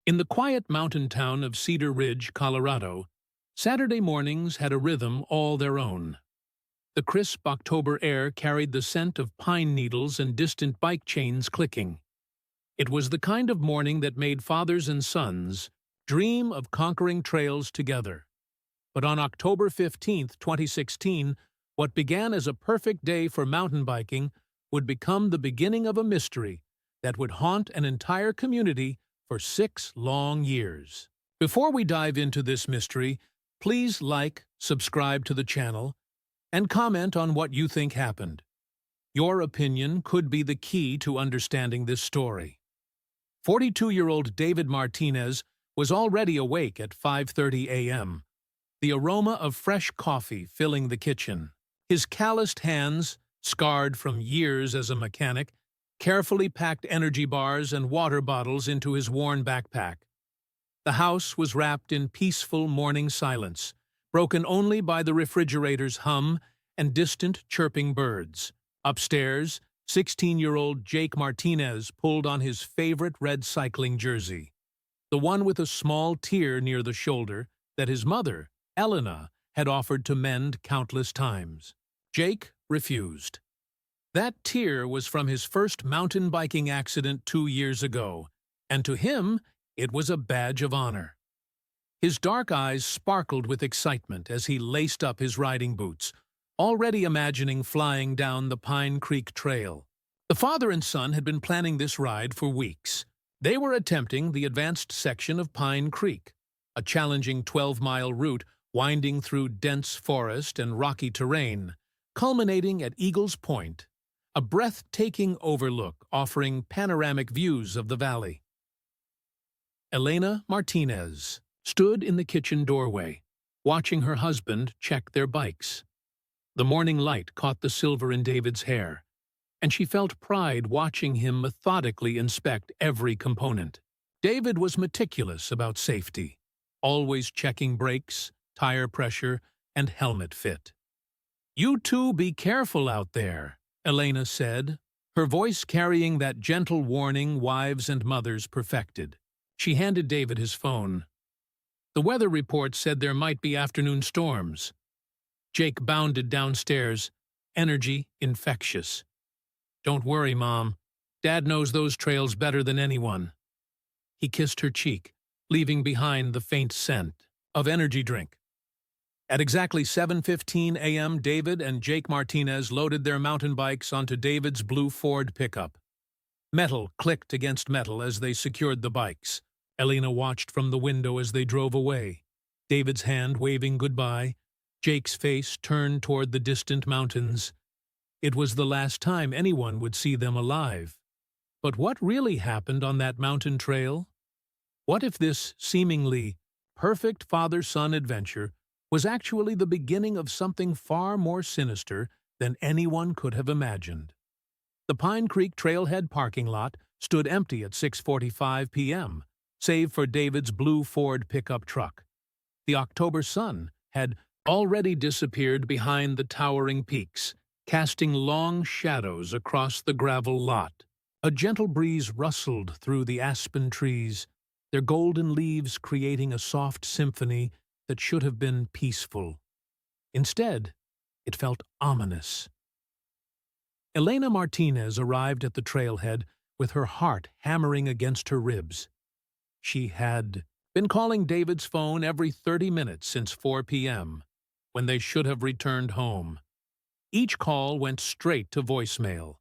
In the quiet mountain town of Cedar Ridge, Colorado, Saturday mornings had a rhythm all their own. The crisp October air carried the scent of pine needles and distant bike chains clicking. It was the kind of morning that made fathers and sons dream of conquering trails together. But on October 15, 2016, what began as a perfect day for mountain biking would become the beginning of a mystery that would haunt an entire community for 6 long years. Before we dive into this mystery, please like, subscribe to the channel, and comment on what you think happened. Your opinion could be the key to understanding this story. 42-year-old David Martinez was already awake at 5:30 a.m., the aroma of fresh coffee filling the kitchen. His calloused hands, scarred from years as a mechanic, carefully packed energy bars and water bottles into his worn backpack. The house was wrapped in peaceful morning silence, broken only by the refrigerator's hum and distant chirping birds. Upstairs, 16-year-old Jake Martinez pulled on his favorite red cycling jersey, the one with a small tear near the shoulder that his mother, Elena, had offered to mend countless times. Jake refused. That tear was from his first mountain biking accident 2 years ago, and to him, it was a badge of honor. His dark eyes sparkled with excitement as he laced up his riding boots, already imagining flying down the Pine Creek Trail. The father and son had been planning this ride for weeks. They were attempting the advanced section of Pine Creek, a challenging 12-mile route winding through dense forest and rocky terrain, culminating at Eagles Point, a breathtaking overlook offering panoramic views of the valley. Elena Martinez stood in the kitchen doorway, watching her husband check their bikes. The morning light caught the silver in David's hair, and she felt pride watching him methodically inspect every component. David was meticulous about safety, always checking brakes, tire pressure, and helmet fit. "You two be careful out there," Elena said, her voice carrying that gentle warning wives and mothers perfected. She handed David his phone. The weather report said there might be afternoon storms. Jake bounded downstairs, energy infectious. "Don't worry, Mom. Dad knows those trails better than anyone." He kissed her cheek, leaving behind the faint scent of energy drink. At exactly 7:15 a.m., David and Jake Martinez loaded their mountain bikes onto David's blue Ford pickup. Metal clicked against metal as they secured the bikes. Elena watched from the window as they drove away, David's hand waving goodbye, Jake's face turned toward the distant mountains. It was the last time anyone would see them alive. But what really happened on that mountain trail? What if this seemingly perfect father-son adventure was actually the beginning of something far more sinister than anyone could have imagined? The Pine Creek Trailhead parking lot stood empty at 6:45 p.m., save for David's blue Ford pickup truck. The October sun had already disappeared behind the towering peaks, casting long shadows across the gravel lot. A gentle breeze rustled through the aspen trees, their golden leaves creating a soft symphony that should have been peaceful. Instead, it felt ominous. Elena Martinez arrived at the trailhead with her heart hammering against her ribs. She had been calling David's phone every 30 minutes since 4 p.m., when they should have returned home. Each call went straight to voicemail,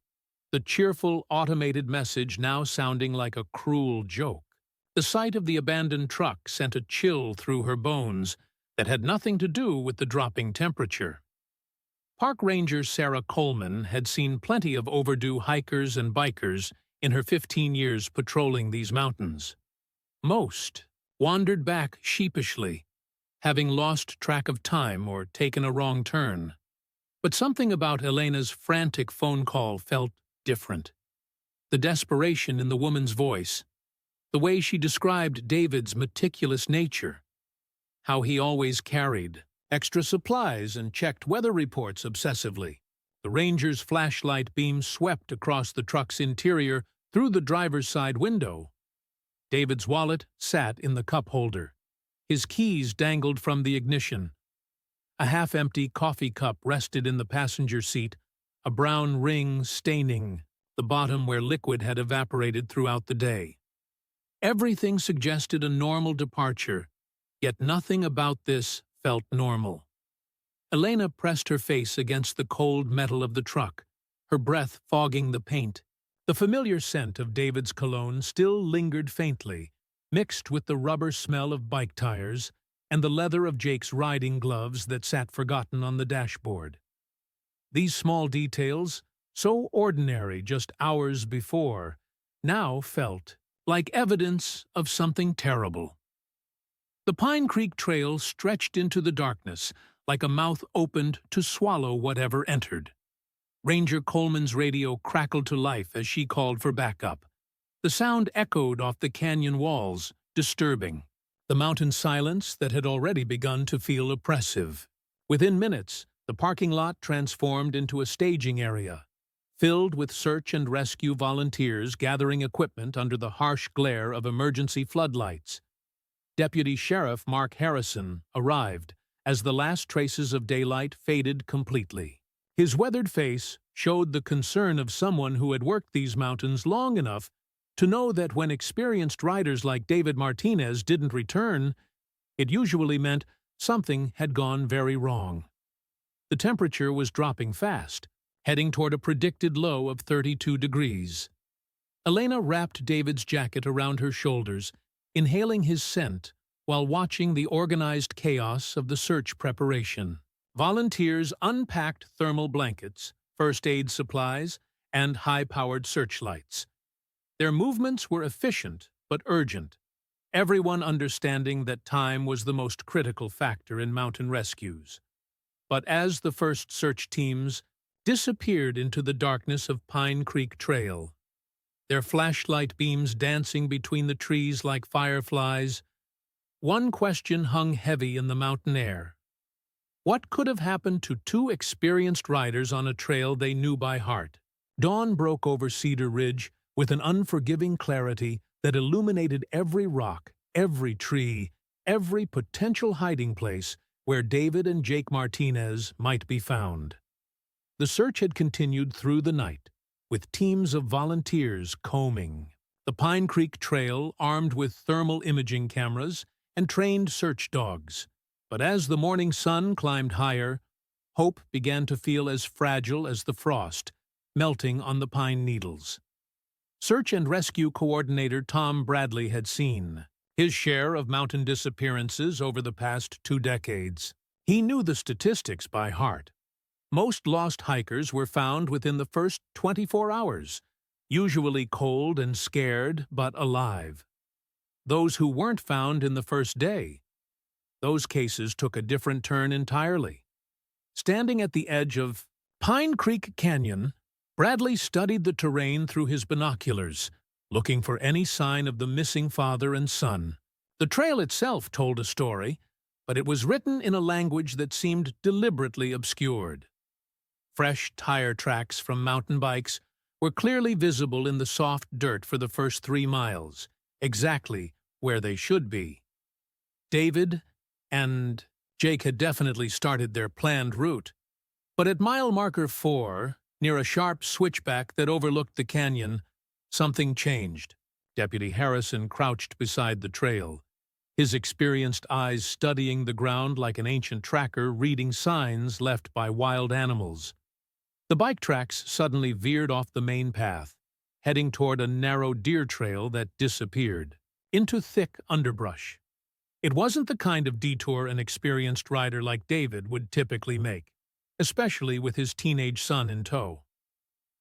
the cheerful automated message now sounding like a cruel joke. The sight of the abandoned truck sent a chill through her bones that had nothing to do with the dropping temperature. Park Ranger Sarah Coleman had seen plenty of overdue hikers and bikers in her 15 years patrolling these mountains. Most wandered back sheepishly, having lost track of time or taken a wrong turn. But something about Elena's frantic phone call felt different. The desperation in the woman's voice, the way she described David's meticulous nature, how he always carried extra supplies and checked weather reports obsessively. The Ranger's flashlight beam swept across the truck's interior through the driver's side window. David's wallet sat in the cup holder. His keys dangled from the ignition. A half-empty coffee cup rested in the passenger seat, a brown ring staining the bottom where liquid had evaporated throughout the day. Everything suggested a normal departure, yet nothing about this felt normal. Elena pressed her face against the cold metal of the truck, her breath fogging the paint. The familiar scent of David's cologne still lingered faintly, mixed with the rubber smell of bike tires and the leather of Jake's riding gloves that sat forgotten on the dashboard. These small details, so ordinary just hours before, now felt like evidence of something terrible. The Pine Creek Trail stretched into the darkness, like a mouth opened to swallow whatever entered. Ranger Coleman's radio crackled to life as she called for backup. The sound echoed off the canyon walls, disturbing the mountain silence that had already begun to feel oppressive. Within minutes, the parking lot transformed into a staging area, filled with search and rescue volunteers gathering equipment under the harsh glare of emergency floodlights. Deputy Sheriff Mark Harrison arrived as the last traces of daylight faded completely. His weathered face showed the concern of someone who had worked these mountains long enough to know that when experienced riders like David Martinez didn't return, it usually meant something had gone very wrong. The temperature was dropping fast, heading toward a predicted low of 32 degrees. Elena wrapped David's jacket around her shoulders, inhaling his scent while watching the organized chaos of the search preparation. Volunteers unpacked thermal blankets, first aid supplies, and high-powered searchlights. Their movements were efficient but urgent, everyone understanding that time was the most critical factor in mountain rescues. But as the first search teams disappeared into the darkness of Pine Creek Trail, their flashlight beams dancing between the trees like fireflies, one question hung heavy in the mountain air. What could have happened to two experienced riders on a trail they knew by heart? Dawn broke over Cedar Ridge with an unforgiving clarity that illuminated every rock, every tree, every potential hiding place where David and Jake Martinez might be found. The search had continued through the night, with teams of volunteers combing the Pine Creek Trail, armed with thermal imaging cameras and trained search dogs. But as the morning sun climbed higher, hope began to feel as fragile as the frost, melting on the pine needles. Search and Rescue Coordinator Tom Bradley had seen his share of mountain disappearances over the past 2 decades. He knew the statistics by heart. Most lost hikers were found within the first 24 hours, usually cold and scared but alive. Those who weren't found in the first day, those cases took a different turn entirely. Standing at the edge of Pine Creek Canyon, Bradley studied the terrain through his binoculars, looking for any sign of the missing father and son. The trail itself told a story, but it was written in a language that seemed deliberately obscured. Fresh tire tracks from mountain bikes were clearly visible in the soft dirt for the first 3 miles, exactly where they should be. David and Jake had definitely started their planned route, but at mile marker 4, near a sharp switchback that overlooked the canyon, something changed. Deputy Harrison crouched beside the trail, his experienced eyes studying the ground like an ancient tracker reading signs left by wild animals. The bike tracks suddenly veered off the main path, heading toward a narrow deer trail that disappeared into thick underbrush. It wasn't the kind of detour an experienced rider like David would typically make, especially with his teenage son in tow.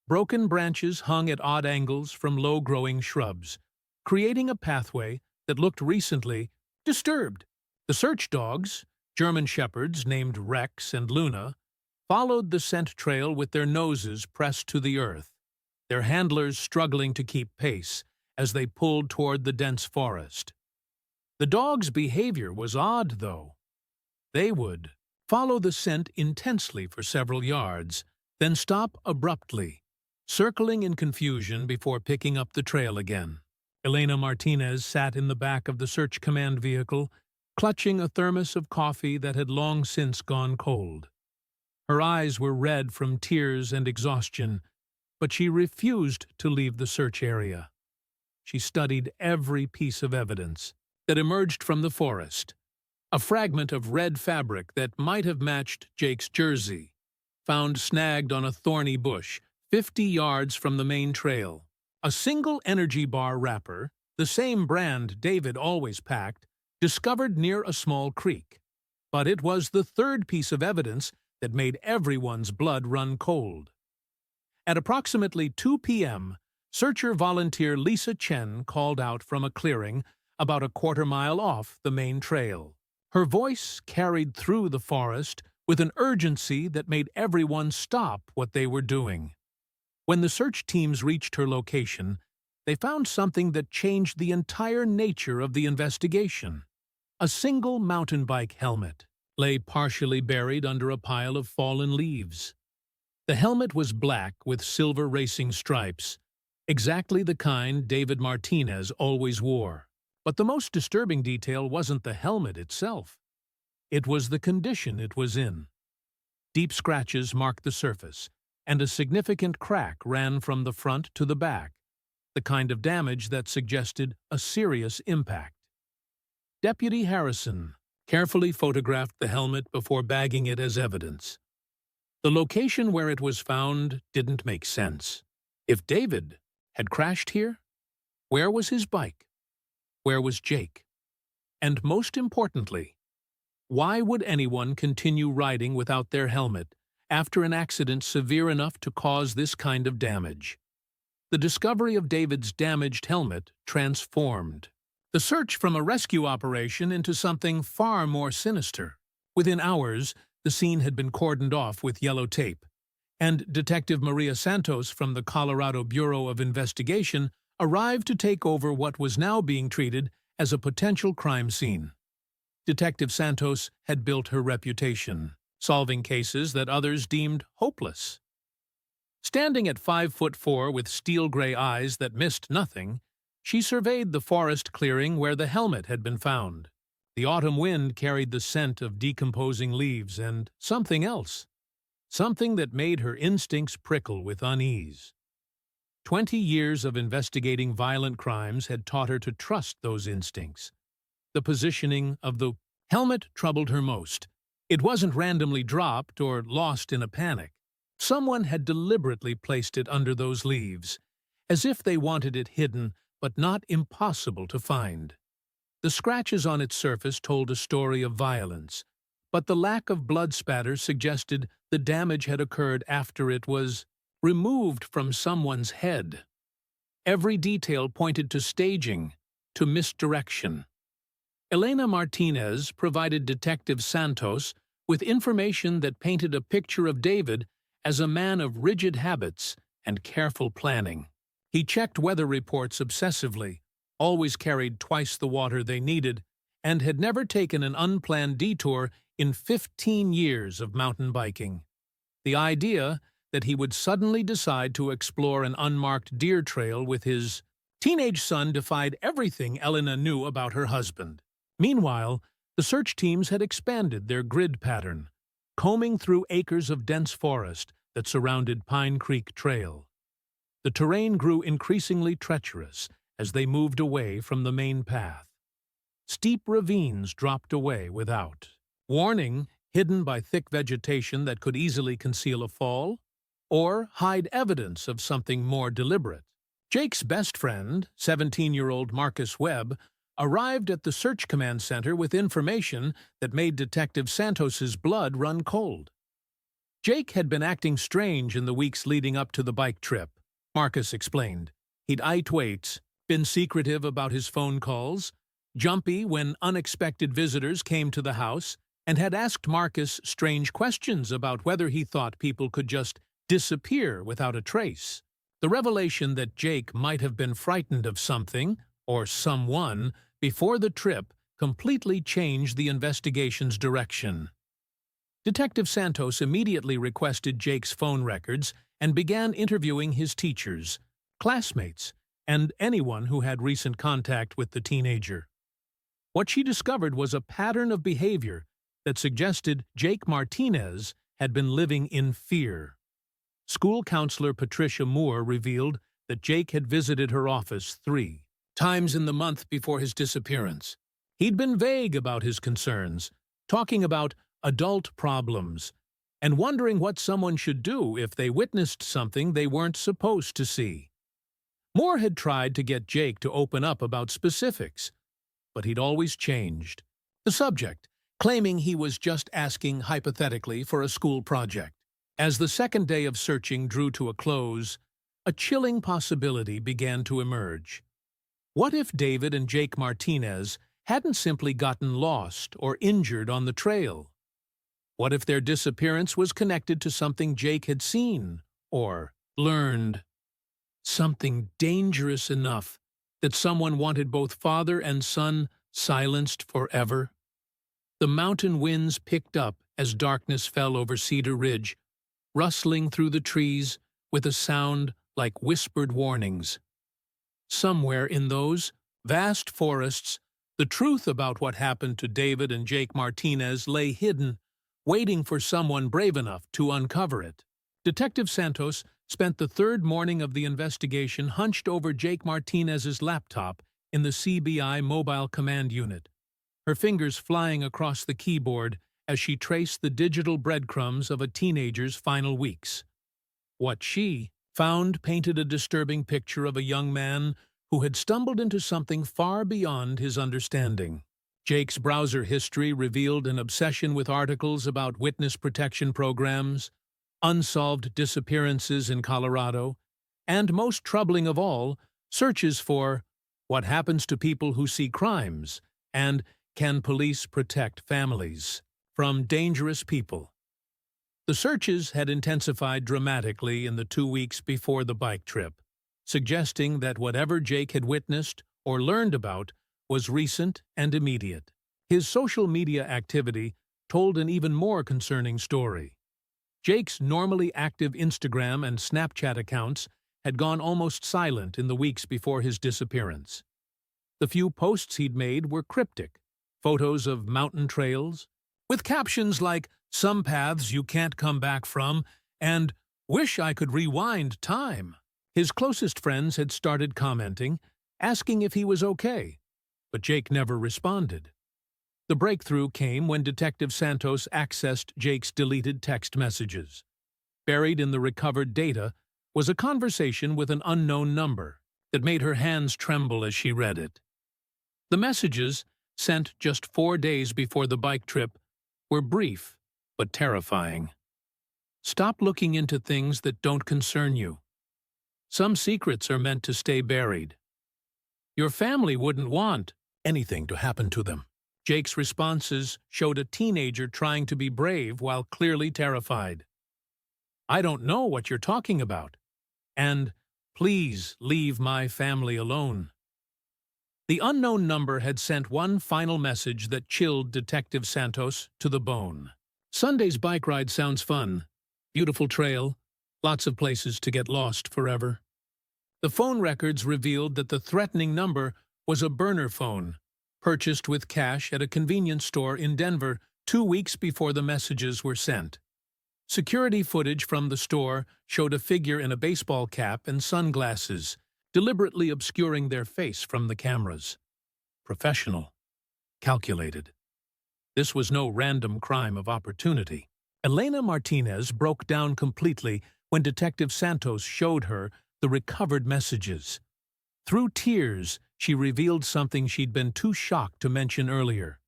Broken branches hung at odd angles from low-growing shrubs, creating a pathway that looked recently disturbed. The search dogs, German shepherds named Rex and Luna, followed the scent trail with their noses pressed to the earth, their handlers struggling to keep pace as they pulled toward the dense forest. The dogs' behavior was odd, though. They would follow the scent intensely for several yards, then stop abruptly, circling in confusion before picking up the trail again. Elena Martinez sat in the back of the search command vehicle, clutching a thermos of coffee that had long since gone cold. Her eyes were red from tears and exhaustion, but she refused to leave the search area. She studied every piece of evidence that emerged from the forest. A fragment of red fabric that might have matched Jake's jersey, found snagged on a thorny bush 50 yards from the main trail. A single energy bar wrapper, the same brand David always packed, discovered near a small creek. But it was the third piece of evidence that made everyone's blood run cold. At approximately 2 p.m., searcher volunteer Lisa Chen called out from a clearing about a quarter-mile off the main trail. Her voice carried through the forest with an urgency that made everyone stop what they were doing. When the search teams reached her location, they found something that changed the entire nature of the investigation. A single mountain bike helmet lay partially buried under a pile of fallen leaves. The helmet was black with silver racing stripes, exactly the kind David Martinez always wore. But the most disturbing detail wasn't the helmet itself. It was the condition it was in. Deep scratches marked the surface, and a significant crack ran from the front to the back, the kind of damage that suggested a serious impact. Deputy Harrison carefully photographed the helmet before bagging it as evidence. The location where it was found didn't make sense. If David had crashed here, where was his bike? Where was Jake? And most importantly, why would anyone continue riding without their helmet after an accident severe enough to cause this kind of damage? The discovery of David's damaged helmet transformed the search from a rescue operation into something far more sinister. Within hours, the scene had been cordoned off with yellow tape, and Detective Maria Santos from the Colorado Bureau of Investigation arrived to take over what was now being treated as a potential crime scene. Detective Santos had built her reputation, solving cases that others deemed hopeless. Standing at 5'4" with steel-gray eyes that missed nothing, she surveyed the forest clearing where the helmet had been found. The autumn wind carried the scent of decomposing leaves and something else, something that made her instincts prickle with unease. 20 years of investigating violent crimes had taught her to trust those instincts. The positioning of the helmet troubled her most. It wasn't randomly dropped or lost in a panic. Someone had deliberately placed it under those leaves, as if they wanted it hidden but not impossible to find. The scratches on its surface told a story of violence, but the lack of blood spatter suggested the damage had occurred after it was removed from someone's head. Every detail pointed to staging, to misdirection. Elena Martinez provided Detective Santos with information that painted a picture of David as a man of rigid habits and careful planning. He checked weather reports obsessively, always carried twice the water they needed, and had never taken an unplanned detour in 15 years of mountain biking. The idea that he would suddenly decide to explore an unmarked deer trail with his teenage son defied everything Elena knew about her husband. Meanwhile, the search teams had expanded their grid pattern, combing through acres of dense forest that surrounded Pine Creek Trail. The terrain grew increasingly treacherous as they moved away from the main path. Steep ravines dropped away without warning, hidden by thick vegetation that could easily conceal a fall or hide evidence of something more deliberate. Jake's best friend, 17-year-old Marcus Webb, arrived at the Search Command Center with information that made Detective Santos's blood run cold. Jake had been acting strange in the weeks leading up to the bike trip, Marcus explained. He'd eyed weights, been secretive about his phone calls, jumpy when unexpected visitors came to the house, and had asked Marcus strange questions about whether he thought people could just disappear without a trace. The revelation that Jake might have been frightened of something, or someone, before the trip completely changed the investigation's direction. Detective Santos immediately requested Jake's phone records and began interviewing his teachers, classmates, and anyone who had recent contact with the teenager. What she discovered was a pattern of behavior that suggested Jake Martinez had been living in fear. School counselor Patricia Moore revealed that Jake had visited her office 3 times in the month before his disappearance. He'd been vague about his concerns, talking about adult problems, and wondering what someone should do if they witnessed something they weren't supposed to see. Moore had tried to get Jake to open up about specifics, but he'd always changed the subject, claiming he was just asking hypothetically for a school project. As the second day of searching drew to a close, a chilling possibility began to emerge. What if David and Jake Martinez hadn't simply gotten lost or injured on the trail? What if their disappearance was connected to something Jake had seen or learned? Something dangerous enough that someone wanted both father and son silenced forever? The mountain winds picked up as darkness fell over Cedar Ridge, rustling through the trees with a sound like whispered warnings. Somewhere in those vast forests, the truth about what happened to David and Jake Martinez lay hidden, waiting for someone brave enough to uncover it. Detective Santos spent the third morning of the investigation hunched over Jake Martinez's laptop in the CBI Mobile Command Unit, her fingers flying across the keyboard as she traced the digital breadcrumbs of a teenager's final weeks. What she found painted a disturbing picture of a young man who had stumbled into something far beyond his understanding. Jake's browser history revealed an obsession with articles about witness protection programs, unsolved disappearances in Colorado, and, most troubling of all, searches for what happens to people who see crimes and can police protect families from dangerous people. The searches had intensified dramatically in the 2 weeks before the bike trip, suggesting that whatever Jake had witnessed or learned about was recent and immediate. His social media activity told an even more concerning story. Jake's normally active Instagram and Snapchat accounts had gone almost silent in the weeks before his disappearance. The few posts he'd made were cryptic, photos of mountain trails, with captions like, "Some paths you can't come back from," and "Wish I could rewind time." His closest friends had started commenting, asking if he was okay, but Jake never responded. The breakthrough came when Detective Santos accessed Jake's deleted text messages. Buried in the recovered data was a conversation with an unknown number that made her hands tremble as she read it. The messages, sent just 4 days before the bike trip, were brief but terrifying. Stop looking into things that don't concern you. Some secrets are meant to stay buried. Your family wouldn't want anything to happen to them. Jake's responses showed a teenager trying to be brave while clearly terrified. "I don't know what you're talking about," and "Please leave my family alone." The unknown number had sent one final message that chilled Detective Santos to the bone. "Sunday's bike ride sounds fun. Beautiful trail, lots of places to get lost forever." The phone records revealed that the threatening number was a burner phone, purchased with cash at a convenience store in Denver 2 weeks before the messages were sent. Security footage from the store showed a figure in a baseball cap and sunglasses, deliberately obscuring their face from the cameras. Professional. Calculated. This was no random crime of opportunity. Elena Martinez broke down completely when Detective Santos showed her the recovered messages. Through tears, she revealed something she'd been too shocked to mention earlier.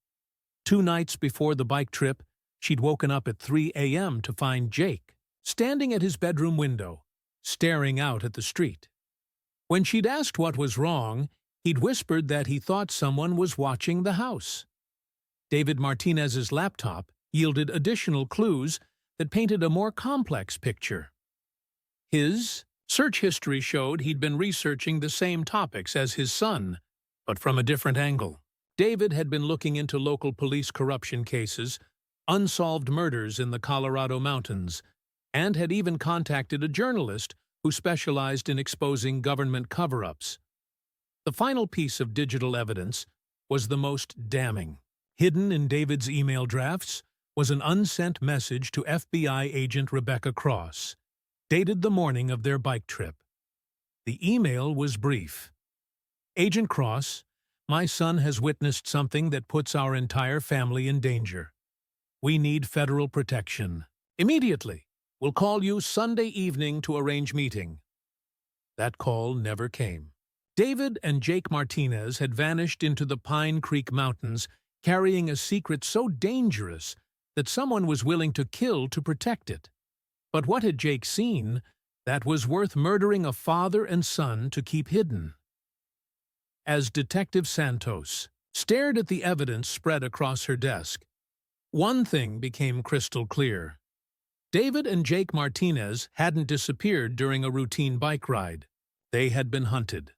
2 nights before the bike trip, she'd woken up at 3 a.m. to find Jake standing at his bedroom window, staring out at the street. When she'd asked what was wrong, he'd whispered that he thought someone was watching the house. David Martinez's laptop yielded additional clues that painted a more complex picture. His search history showed he'd been researching the same topics as his son, but from a different angle. David had been looking into local police corruption cases, unsolved murders in the Colorado mountains, and had even contacted a journalist who specialized in exposing government cover-ups. The final piece of digital evidence was the most damning. Hidden in David's email drafts was an unsent message to FBI agent Rebecca Cross, dated the morning of their bike trip. The email was brief. "Agent Cross, my son has witnessed something that puts our entire family in danger. We need federal protection. Immediately. We'll call you Sunday evening to arrange meeting." That call never came. David and Jake Martinez had vanished into the Pine Creek Mountains, carrying a secret so dangerous that someone was willing to kill to protect it. But what had Jake seen that was worth murdering a father and son to keep hidden? As Detective Santos stared at the evidence spread across her desk, one thing became crystal clear. David and Jake Martinez hadn't disappeared during a routine bike ride. They had been hunted.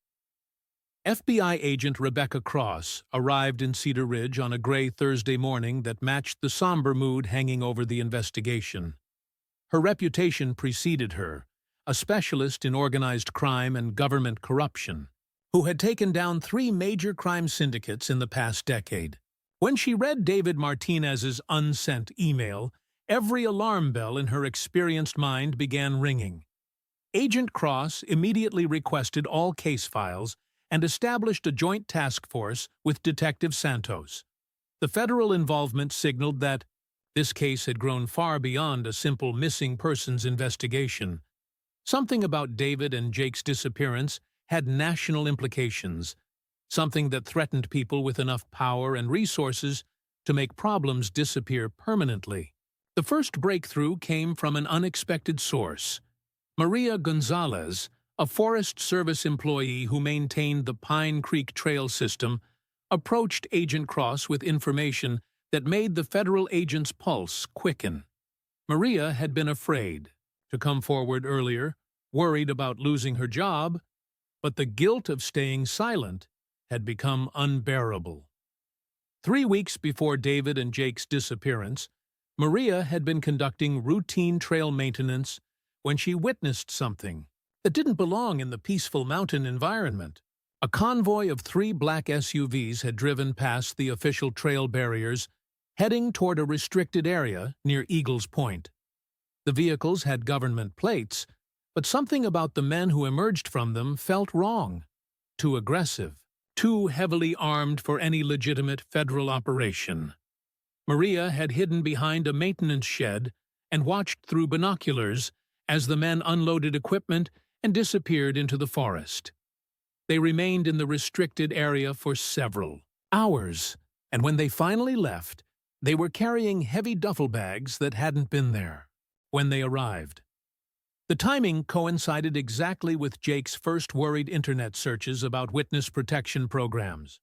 FBI agent Rebecca Cross arrived in Cedar Ridge on a gray Thursday morning that matched the somber mood hanging over the investigation. Her reputation preceded her, a specialist in organized crime and government corruption, who had taken down 3 major crime syndicates in the past decade. When she read David Martinez's unsent email, every alarm bell in her experienced mind began ringing. Agent Cross immediately requested all case files and established a joint task force with Detective Santos. The federal involvement signaled that this case had grown far beyond a simple missing persons investigation. Something about David and Jake's disappearance had national implications, something that threatened people with enough power and resources to make problems disappear permanently. The first breakthrough came from an unexpected source. Maria Gonzalez, a Forest Service employee who maintained the Pine Creek Trail system, approached Agent Cross with information that made the federal agent's pulse quicken. Maria had been afraid to come forward earlier, worried about losing her job, but the guilt of staying silent had become unbearable. 3 weeks before David and Jake's disappearance, Maria had been conducting routine trail maintenance when she witnessed something that didn't belong in the peaceful mountain environment. A convoy of 3 black SUVs had driven past the official trail barriers, heading toward a restricted area near Eagles Point. The vehicles had government plates, but something about the men who emerged from them felt wrong. Too aggressive, too heavily armed for any legitimate federal operation. Maria had hidden behind a maintenance shed and watched through binoculars as the men unloaded equipment and disappeared into the forest. They remained in the restricted area for several hours, and when they finally left, they were carrying heavy duffel bags that hadn't been there when they arrived. The timing coincided exactly with Jake's first worried internet searches about witness protection programs.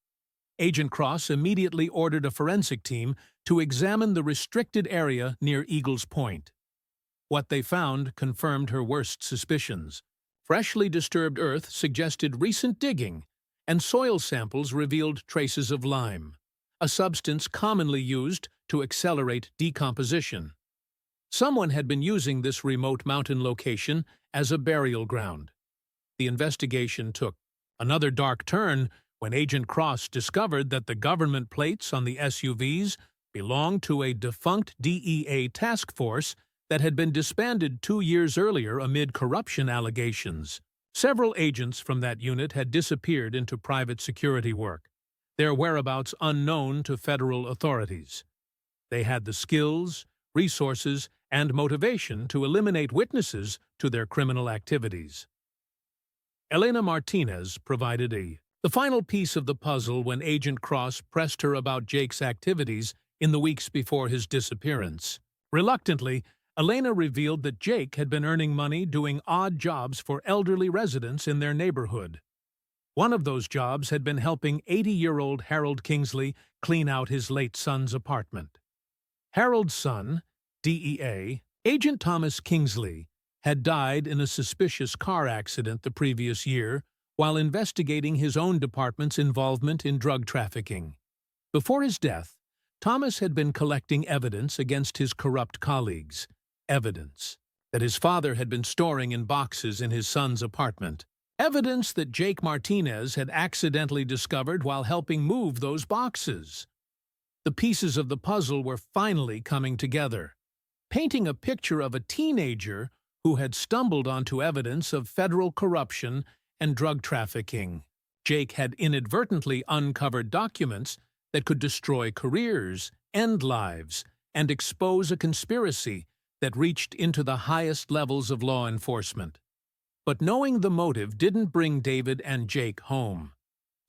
Agent Cross immediately ordered a forensic team to examine the restricted area near Eagles Point. What they found confirmed her worst suspicions. Freshly disturbed earth suggested recent digging, and soil samples revealed traces of lime, a substance commonly used to accelerate decomposition. Someone had been using this remote mountain location as a burial ground. The investigation took another dark turn when Agent Cross discovered that the government plates on the SUVs belonged to a defunct DEA task force that had been disbanded 2 years earlier amid corruption allegations. Several agents from that unit had disappeared into private security work, their whereabouts unknown to federal authorities. They had the skills, resources, and motivation to eliminate witnesses to their criminal activities. Elena Martinez provided the final piece of the puzzle when Agent Cross pressed her about Jake's activities in the weeks before his disappearance. Reluctantly, Elena revealed that Jake had been earning money doing odd jobs for elderly residents in their neighborhood. One of those jobs had been helping 80-year-old Harold Kingsley clean out his late son's apartment. Harold's son, DEA, Agent Thomas Kingsley, had died in a suspicious car accident the previous year while investigating his own department's involvement in drug trafficking. Before his death, Thomas had been collecting evidence against his corrupt colleagues, evidence that his father had been storing in boxes in his son's apartment. Evidence that Jake Martinez had accidentally discovered while helping move those boxes. The pieces of the puzzle were finally coming together, painting a picture of a teenager who had stumbled onto evidence of federal corruption and drug trafficking. Jake had inadvertently uncovered documents that could destroy careers, end lives, and expose a conspiracy that reached into the highest levels of law enforcement. But knowing the motive didn't bring David and Jake home.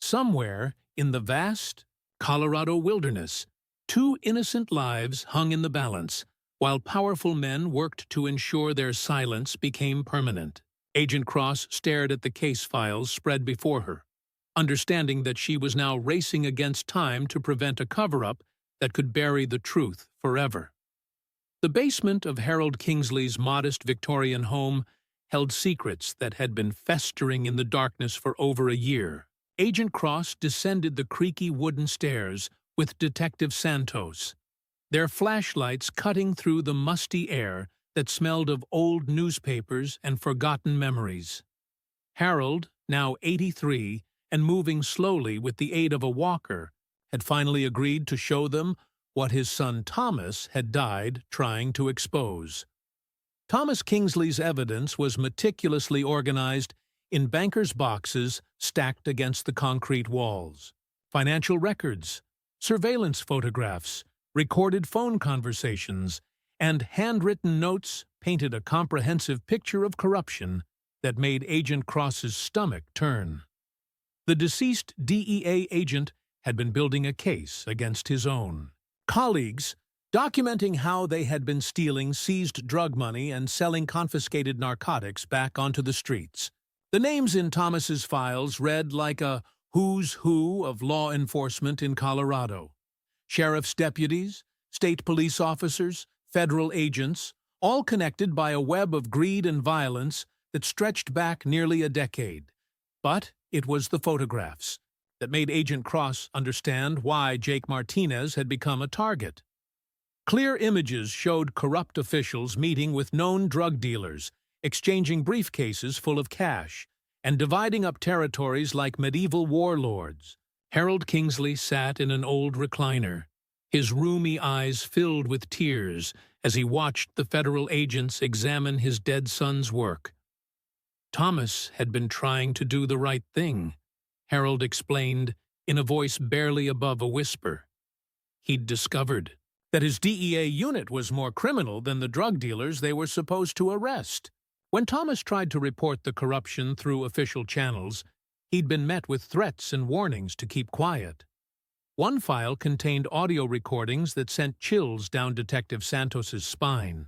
Somewhere in the vast Colorado wilderness, two innocent lives hung in the balance, while powerful men worked to ensure their silence became permanent. Agent Cross stared at the case files spread before her, understanding that she was now racing against time to prevent a cover-up that could bury the truth forever. The basement of Harold Kingsley's modest Victorian home held secrets that had been festering in the darkness for over a year. Agent Cross descended the creaky wooden stairs with Detective Santos, their flashlights cutting through the musty air that smelled of old newspapers and forgotten memories. Harold, now 83 and moving slowly with the aid of a walker, had finally agreed to show them what his son Thomas had died trying to expose. Thomas Kingsley's evidence was meticulously organized in bankers' boxes stacked against the concrete walls. Financial records, surveillance photographs, recorded phone conversations, and handwritten notes painted a comprehensive picture of corruption that made Agent Cross's stomach turn. The deceased DEA agent had been building a case against his own colleagues, documenting how they had been stealing seized drug money and selling confiscated narcotics back onto the streets. The names in Thomas's files read like a who's who of law enforcement in Colorado. Sheriff's deputies, state police officers, federal agents, all connected by a web of greed and violence that stretched back nearly a decade. But it was the photographs that made Agent Cross understand why Jake Martinez had become a target. Clear images showed corrupt officials meeting with known drug dealers, exchanging briefcases full of cash, and dividing up territories like medieval warlords. Harold Kingsley sat in an old recliner, his rheumy eyes filled with tears as he watched the federal agents examine his dead son's work. Thomas had been trying to do the right thing, Harold explained in a voice barely above a whisper. He'd discovered that his DEA unit was more criminal than the drug dealers they were supposed to arrest. When Thomas tried to report the corruption through official channels, he'd been met with threats and warnings to keep quiet. One file contained audio recordings that sent chills down Detective Santos's spine.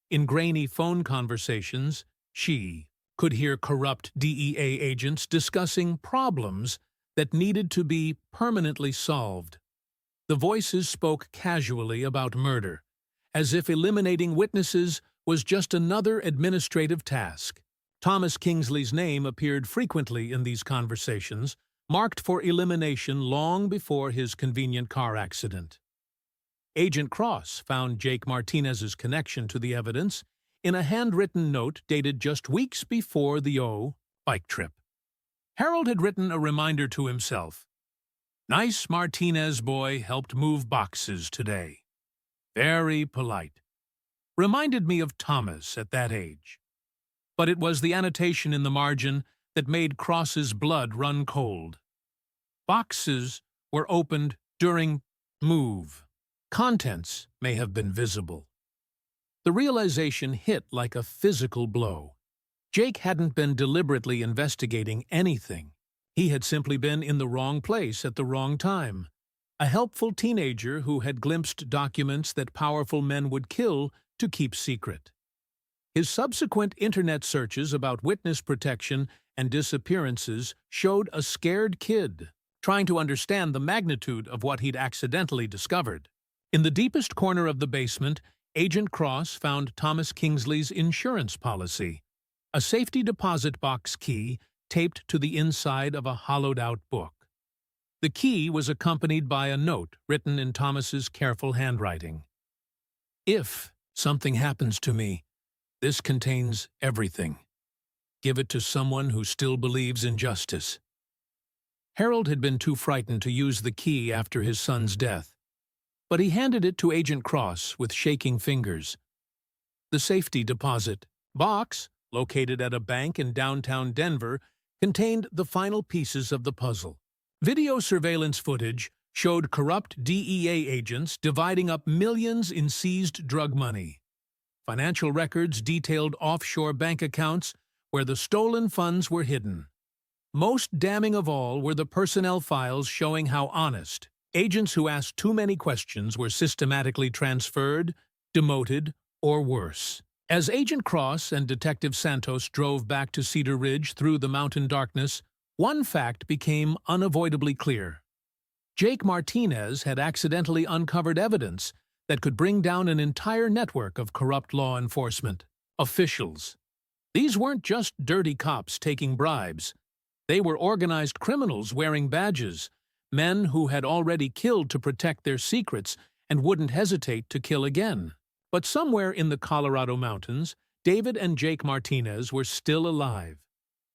In grainy phone conversations, she could hear corrupt DEA agents discussing problems that needed to be permanently solved. The voices spoke casually about murder, as if eliminating witnesses was just another administrative task. Thomas Kingsley's name appeared frequently in these conversations, marked for elimination long before his convenient car accident. Agent Cross found Jake Martinez's connection to the evidence in a handwritten note dated just weeks before the bike trip. Harold had written a reminder to himself. Nice Martinez boy helped move boxes today. Very polite. Reminded me of Thomas at that age. But it was the annotation in the margin that made Cross's blood run cold. Boxes were opened during move. Contents may have been visible. The realization hit like a physical blow. Jake hadn't been deliberately investigating anything. He had simply been in the wrong place at the wrong time. A helpful teenager who had glimpsed documents that powerful men would kill to keep secret. His subsequent internet searches about witness protection and disappearances showed a scared kid trying to understand the magnitude of what he'd accidentally discovered. In the deepest corner of the basement, Agent Cross found Thomas Kingsley's insurance policy, a safety deposit box key taped to the inside of a hollowed-out book. The key was accompanied by a note written in Thomas's careful handwriting. If something happens to me, this contains everything. Give it to someone who still believes in justice. Harold had been too frightened to use the key after his son's death, but he handed it to Agent Cross with shaking fingers. The safety deposit box, located at a bank in downtown Denver, contained the final pieces of the puzzle. Video surveillance footage showed corrupt DEA agents dividing up millions in seized drug money. Financial records detailed offshore bank accounts where the stolen funds were hidden. Most damning of all were the personnel files showing how honest agents who asked too many questions were systematically transferred, demoted, or worse. As Agent Cross and Detective Santos drove back to Cedar Ridge through the mountain darkness, one fact became unavoidably clear. Jake Martinez had accidentally uncovered evidence that could bring down an entire network of corrupt law enforcement officials. These weren't just dirty cops taking bribes. They were organized criminals wearing badges, men who had already killed to protect their secrets and wouldn't hesitate to kill again. But somewhere in the Colorado mountains, David and Jake Martinez were still alive.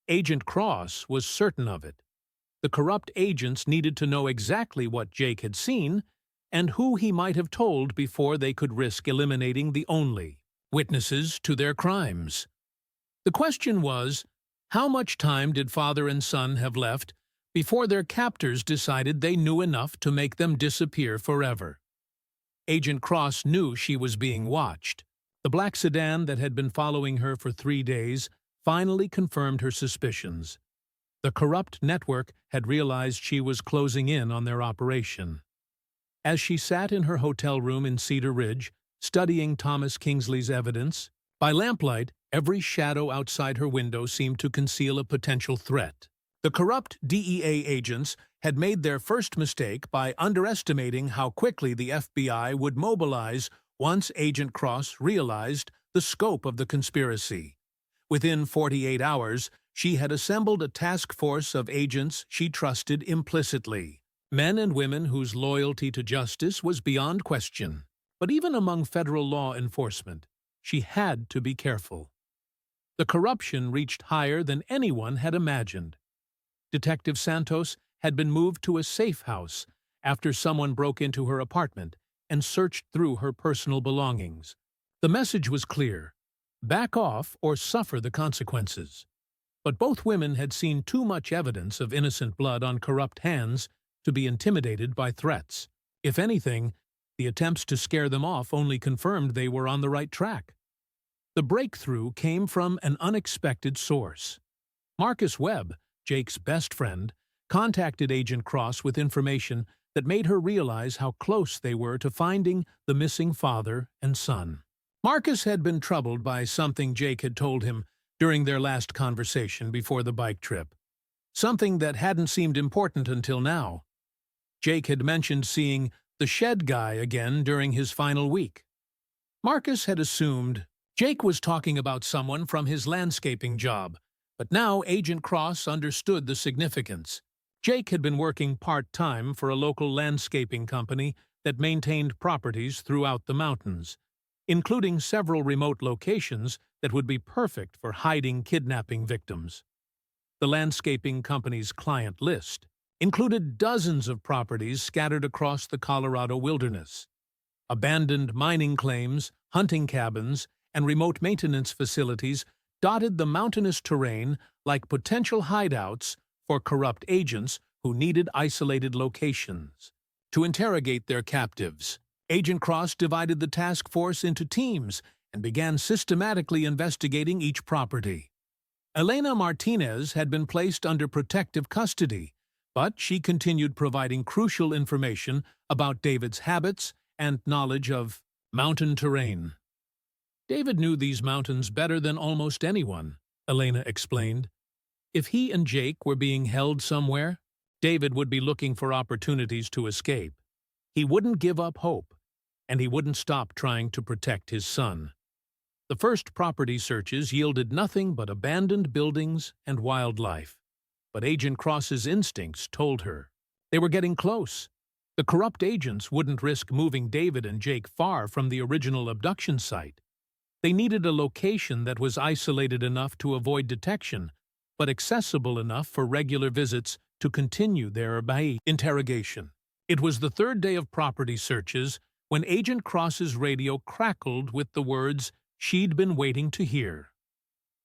Agent Cross was certain of it. The corrupt agents needed to know exactly what Jake had seen and who he might have told before they could risk eliminating the only witnesses to their crimes. The question was, how much time did father and son have left before their captors decided they knew enough to make them disappear forever? Agent Cross knew she was being watched. The black sedan that had been following her for 3 days finally confirmed her suspicions. The corrupt network had realized she was closing in on their operation. As she sat in her hotel room in Cedar Ridge, studying Thomas Kingsley's evidence, by lamplight, every shadow outside her window seemed to conceal a potential threat. The corrupt DEA agents had made their first mistake by underestimating how quickly the FBI would mobilize once Agent Cross realized the scope of the conspiracy. Within 48 hours, she had assembled a task force of agents she trusted implicitly, men and women whose loyalty to justice was beyond question. But even among federal law enforcement, she had to be careful. The corruption reached higher than anyone had imagined. Detective Santos had been moved to a safe house after someone broke into her apartment and searched through her personal belongings. The message was clear: back off or suffer the consequences. But both women had seen too much evidence of innocent blood on corrupt hands to be intimidated by threats. If anything, the attempts to scare them off only confirmed they were on the right track. The breakthrough came from an unexpected source. Marcus Webb, Jake's best friend, contacted Agent Cross with information that made her realize how close they were to finding the missing father and son. Marcus had been troubled by something Jake had told him during their last conversation before the bike trip, something that hadn't seemed important until now. Jake had mentioned seeing the shed guy again during his final week. Marcus had assumed Jake was talking about someone from his landscaping job, but now Agent Cross understood the significance. Jake had been working part-time for a local landscaping company that maintained properties throughout the mountains, including several remote locations that would be perfect for hiding kidnapping victims. The landscaping company's client list included dozens of properties scattered across the Colorado wilderness. Abandoned mining claims, hunting cabins, and remote maintenance facilities dotted the mountainous terrain like potential hideouts for corrupt agents who needed isolated locations to interrogate their captives. Agent Cross divided the task force into teams and began systematically investigating each property. Elena Martinez had been placed under protective custody, but she continued providing crucial information about David's habits and knowledge of mountain terrain. David knew these mountains better than almost anyone, Elena explained. If he and Jake were being held somewhere, David would be looking for opportunities to escape. He wouldn't give up hope, and he wouldn't stop trying to protect his son. The first property searches yielded nothing but abandoned buildings and wildlife. But Agent Cross's instincts told her they were getting close. The corrupt agents wouldn't risk moving David and Jake far from the original abduction site. They needed a location that was isolated enough to avoid detection, but accessible enough for regular visits to continue their interrogation. It was the third day of property searches when Agent Cross's radio crackled with the words she'd been waiting to hear.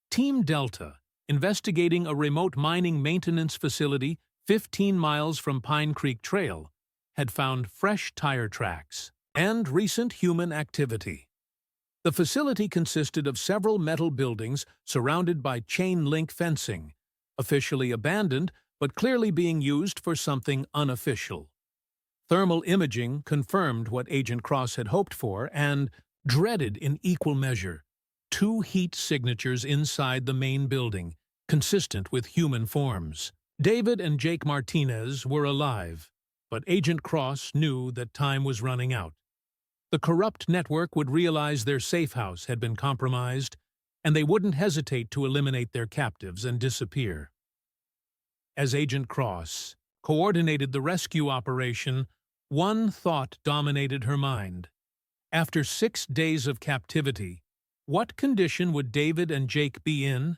Team Delta, investigating a remote mining maintenance facility 15 miles from Pine Creek Trail, had found fresh tire tracks and recent human activity. The facility consisted of several metal buildings surrounded by chain-link fencing, officially abandoned but clearly being used for something unofficial. Thermal imaging confirmed what Agent Cross had hoped for and dreaded in equal measure: 2 heat signatures inside the main building, consistent with human forms. David and Jake Martinez were alive, but Agent Cross knew that time was running out. The corrupt network would realize their safe house had been compromised, and they wouldn't hesitate to eliminate their captives and disappear. As Agent Cross coordinated the rescue operation, one thought dominated her mind. After 6 days of captivity, what condition would David and Jake be in?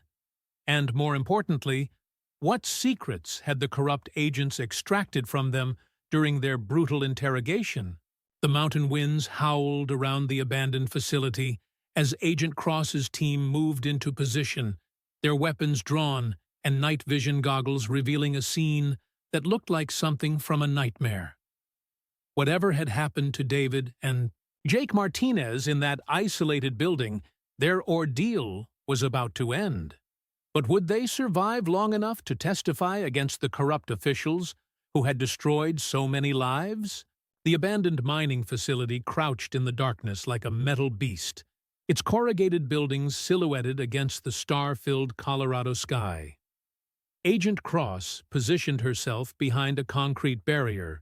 And more importantly, what secrets had the corrupt agents extracted from them during their brutal interrogation? The mountain winds howled around the abandoned facility as Agent Cross's team moved into position, their weapons drawn and night vision goggles revealing a scene that looked like something from a nightmare. Whatever had happened to David and Jake Martinez in that isolated building, their ordeal was about to end. But would they survive long enough to testify against the corrupt officials who had destroyed so many lives? The abandoned mining facility crouched in the darkness like a metal beast, its corrugated buildings silhouetted against the star-filled Colorado sky. Agent Cross positioned herself behind a concrete barrier,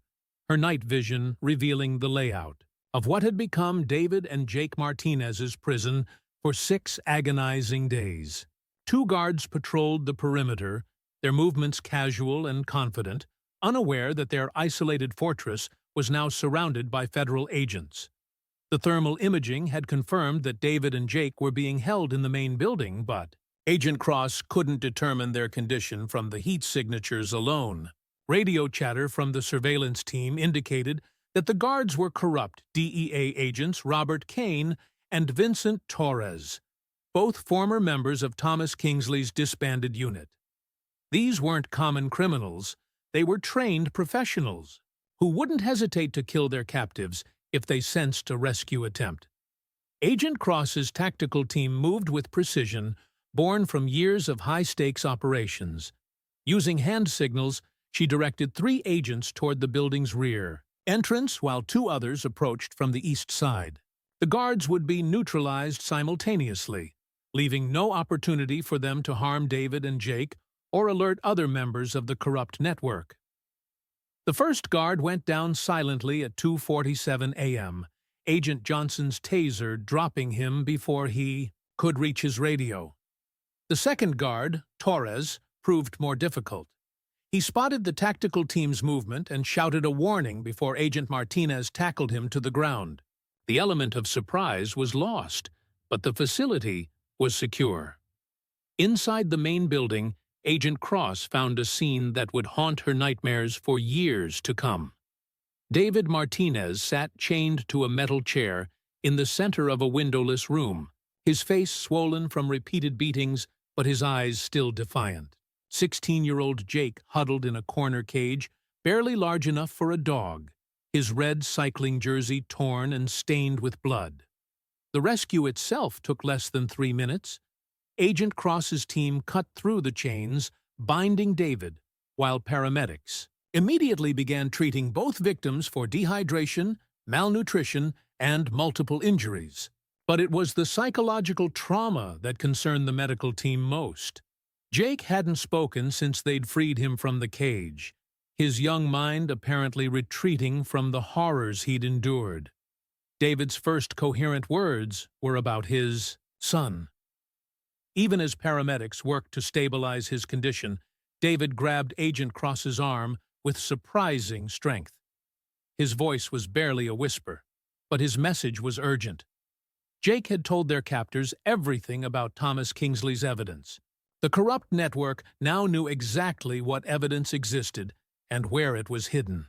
her night vision revealing the layout of what had become David and Jake Martinez's prison for 6 agonizing days. 2 guards patrolled the perimeter, their movements casual and confident, unaware that their isolated fortress was now surrounded by federal agents. The thermal imaging had confirmed that David and Jake were being held in the main building, but Agent Cross couldn't determine their condition from the heat signatures alone. Radio chatter from the surveillance team indicated that the guards were corrupt DEA agents Robert Kane and Vincent Torres, both former members of Thomas Kingsley's disbanded unit. These weren't common criminals, they were trained professionals who wouldn't hesitate to kill their captives if they sensed a rescue attempt. Agent Cross's tactical team moved with precision, born from years of high-stakes operations. Using hand signals, she directed 3 agents toward the building's rear entrance while 2 others approached from the east side. The guards would be neutralized simultaneously, leaving no opportunity for them to harm David and Jake or alert other members of the corrupt network. The first guard went down silently at 2:47 a.m., Agent Johnson's taser dropping him before he could reach his radio. The second guard, Torres, proved more difficult. He spotted the tactical team's movement and shouted a warning before Agent Martinez tackled him to the ground. The element of surprise was lost, but the facility was secure. Inside the main building, Agent Cross found a scene that would haunt her nightmares for years to come. David Martinez sat chained to a metal chair in the center of a windowless room, his face swollen from repeated beatings, but his eyes still defiant. 16-year-old Jake huddled in a corner cage, barely large enough for a dog, his red cycling jersey torn and stained with blood. The rescue itself took less than 3 minutes. Agent Cross's team cut through the chains, binding David, while paramedics immediately began treating both victims for dehydration, malnutrition, and multiple injuries. But it was the psychological trauma that concerned the medical team most. Jake hadn't spoken since they'd freed him from the cage, his young mind apparently retreating from the horrors he'd endured. David's first coherent words were about his son. Even as paramedics worked to stabilize his condition, David grabbed Agent Cross's arm with surprising strength. His voice was barely a whisper, but his message was urgent. Jake had told their captors everything about Thomas Kingsley's evidence. The corrupt network now knew exactly what evidence existed and where it was hidden.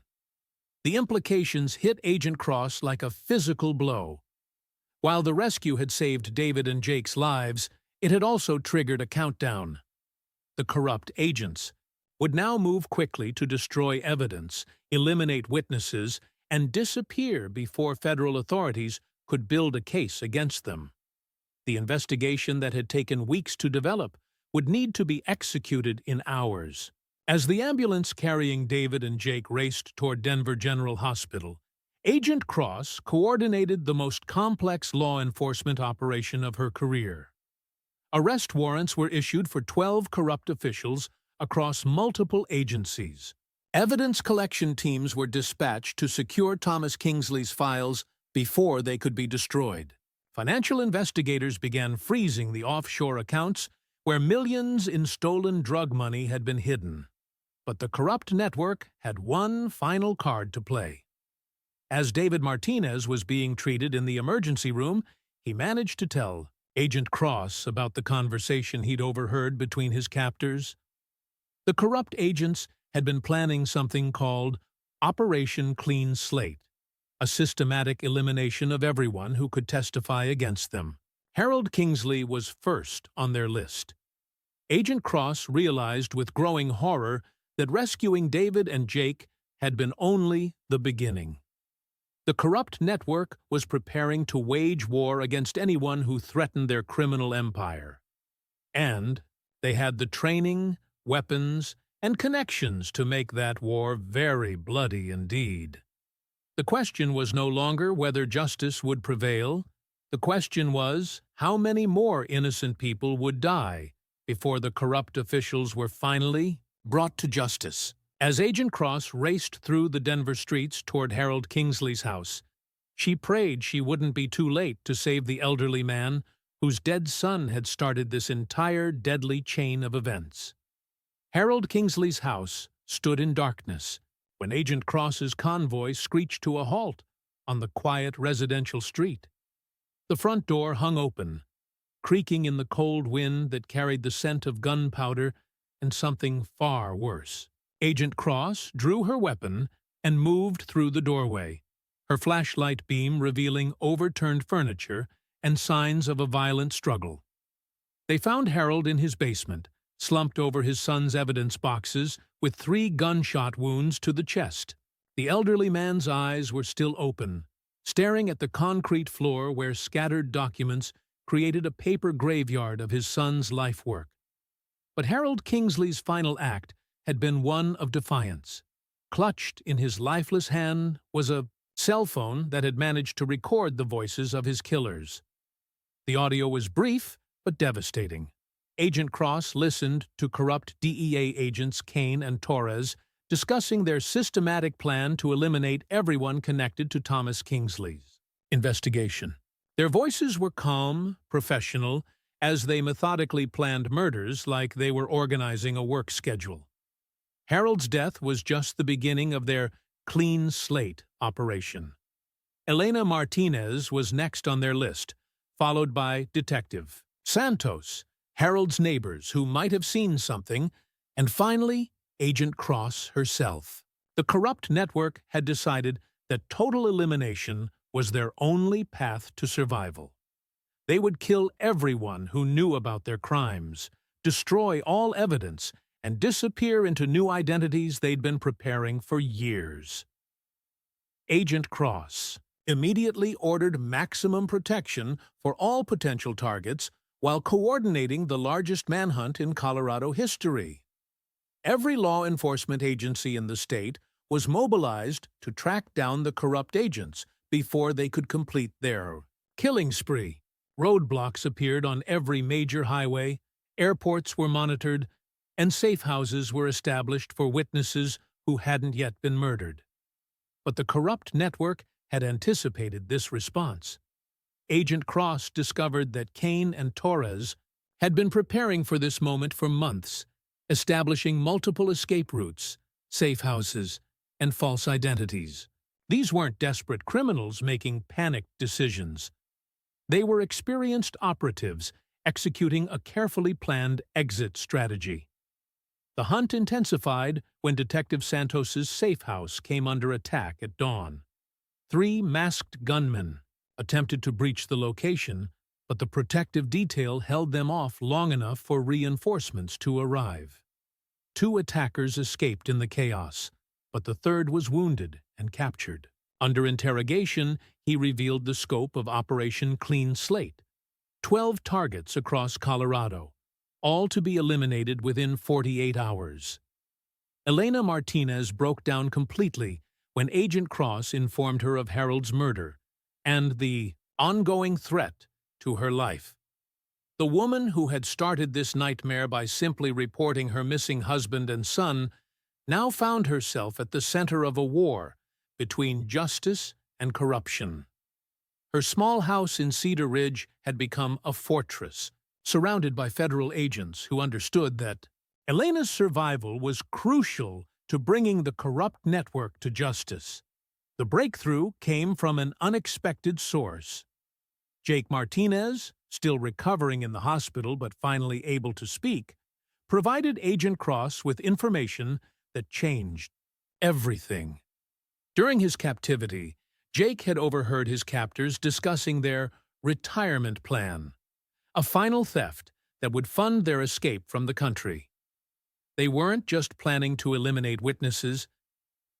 The implications hit Agent Cross like a physical blow. While the rescue had saved David and Jake's lives, it had also triggered a countdown. The corrupt agents would now move quickly to destroy evidence, eliminate witnesses, and disappear before federal authorities could build a case against them. The investigation that had taken weeks to develop would need to be executed in hours. As the ambulance carrying David and Jake raced toward Denver General Hospital, Agent Cross coordinated the most complex law enforcement operation of her career. Arrest warrants were issued for 12 corrupt officials across multiple agencies. Evidence collection teams were dispatched to secure Thomas Kingsley's files before they could be destroyed. Financial investigators began freezing the offshore accounts where millions in stolen drug money had been hidden. But the corrupt network had one final card to play. As David Martinez was being treated in the emergency room, he managed to tell Agent Cross about the conversation he'd overheard between his captors. The corrupt agents had been planning something called Operation Clean Slate, a systematic elimination of everyone who could testify against them. Harold Kingsley was first on their list. Agent Cross realized with growing horror that rescuing David and Jake had been only the beginning. The corrupt network was preparing to wage war against anyone who threatened their criminal empire. And they had the training, weapons, and connections to make that war very bloody indeed. The question was no longer whether justice would prevail. The question was how many more innocent people would die before the corrupt officials were finally brought to justice. As Agent Cross raced through the Denver streets toward Harold Kingsley's house, she prayed she wouldn't be too late to save the elderly man whose dead son had started this entire deadly chain of events. Harold Kingsley's house stood in darkness when Agent Cross's convoy screeched to a halt on the quiet residential street. The front door hung open, creaking in the cold wind that carried the scent of gunpowder and something far worse. Agent Cross drew her weapon and moved through the doorway, her flashlight beam revealing overturned furniture and signs of a violent struggle. They found Harold in his basement, slumped over his son's evidence boxes with 3 gunshot wounds to the chest. The elderly man's eyes were still open, staring at the concrete floor where scattered documents created a paper graveyard of his son's life work. But Harold Kingsley's final act had been one of defiance. Clutched in his lifeless hand was a cell phone that had managed to record the voices of his killers. The audio was brief but devastating. Agent Cross listened to corrupt DEA agents Kane and Torres discussing their systematic plan to eliminate everyone connected to Thomas Kingsley's investigation. Their voices were calm, professional, as they methodically planned murders like they were organizing a work schedule. Harold's death was just the beginning of their clean slate operation. Elena Martinez was next on their list, followed by Detective Santos, Harold's neighbors who might have seen something, and finally, Agent Cross herself. The corrupt network had decided that total elimination was their only path to survival. They would kill everyone who knew about their crimes, destroy all evidence, and disappear into new identities they'd been preparing for years. Agent Cross immediately ordered maximum protection for all potential targets while coordinating the largest manhunt in Colorado history. Every law enforcement agency in the state was mobilized to track down the corrupt agents before they could complete their killing spree. Roadblocks appeared on every major highway, airports were monitored, and safe houses were established for witnesses who hadn't yet been murdered. But the corrupt network had anticipated this response. Agent Cross discovered that Kane and Torres had been preparing for this moment for months, establishing multiple escape routes, safe houses, and false identities. These weren't desperate criminals making panicked decisions. They were experienced operatives executing a carefully planned exit strategy. The hunt intensified when Detective Santos's safe house came under attack at dawn. 3 masked gunmen attempted to breach the location, but the protective detail held them off long enough for reinforcements to arrive. 2 attackers escaped in the chaos, but the third was wounded and captured. Under interrogation, he revealed the scope of Operation Clean Slate: 12 targets across Colorado, all to be eliminated within 48 hours. Elena Martinez broke down completely when Agent Cross informed her of Harold's murder and the ongoing threat to her life. The woman who had started this nightmare by simply reporting her missing husband and son now found herself at the center of a war between justice and corruption. Her small house in Cedar Ridge had become a fortress, surrounded by federal agents who understood that Elena's survival was crucial to bringing the corrupt network to justice. The breakthrough came from an unexpected source. Jake Martinez, still recovering in the hospital but finally able to speak, provided Agent Cross with information that changed everything. During his captivity, Jake had overheard his captors discussing their retirement plan, a final theft that would fund their escape from the country. They weren't just planning to eliminate witnesses,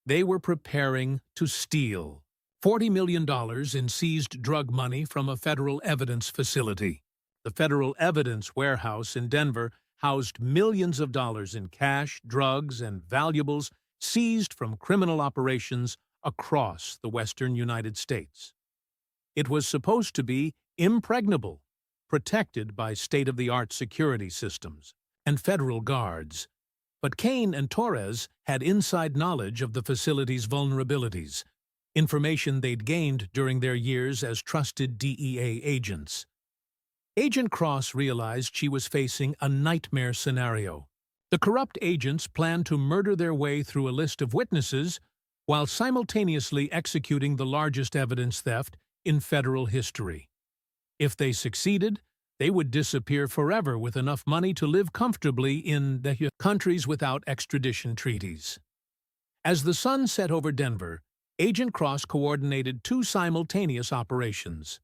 they were preparing to steal $40 million in seized drug money from a federal evidence facility. The Federal Evidence Warehouse in Denver housed millions of dollars in cash, drugs, and valuables seized from criminal operations across the western United States. It was supposed to be impregnable, protected by state-of-the-art security systems and federal guards. But Cain and Torres had inside knowledge of the facility's vulnerabilities, information they'd gained during their years as trusted DEA agents. Agent Cross realized she was facing a nightmare scenario. The corrupt agents planned to murder their way through a list of witnesses while simultaneously executing the largest evidence theft in federal history. If they succeeded, they would disappear forever with enough money to live comfortably in the countries without extradition treaties. As the sun set over Denver, Agent Cross coordinated 2 simultaneous operations.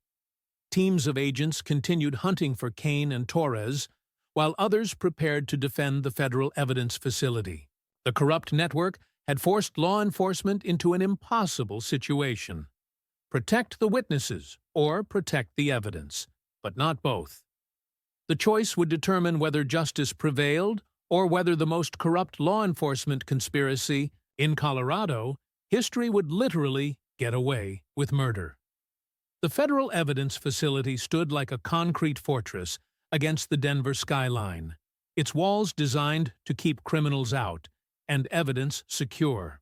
Teams of agents continued hunting for Cain and Torres, while others prepared to defend the federal evidence facility. The corrupt network had forced law enforcement into an impossible situation: protect the witnesses or protect the evidence, but not both. The choice would determine whether justice prevailed or whether the most corrupt law enforcement conspiracy in Colorado, history would literally get away with murder. The federal evidence facility stood like a concrete fortress against the Denver skyline, its walls designed to keep criminals out and evidence secure.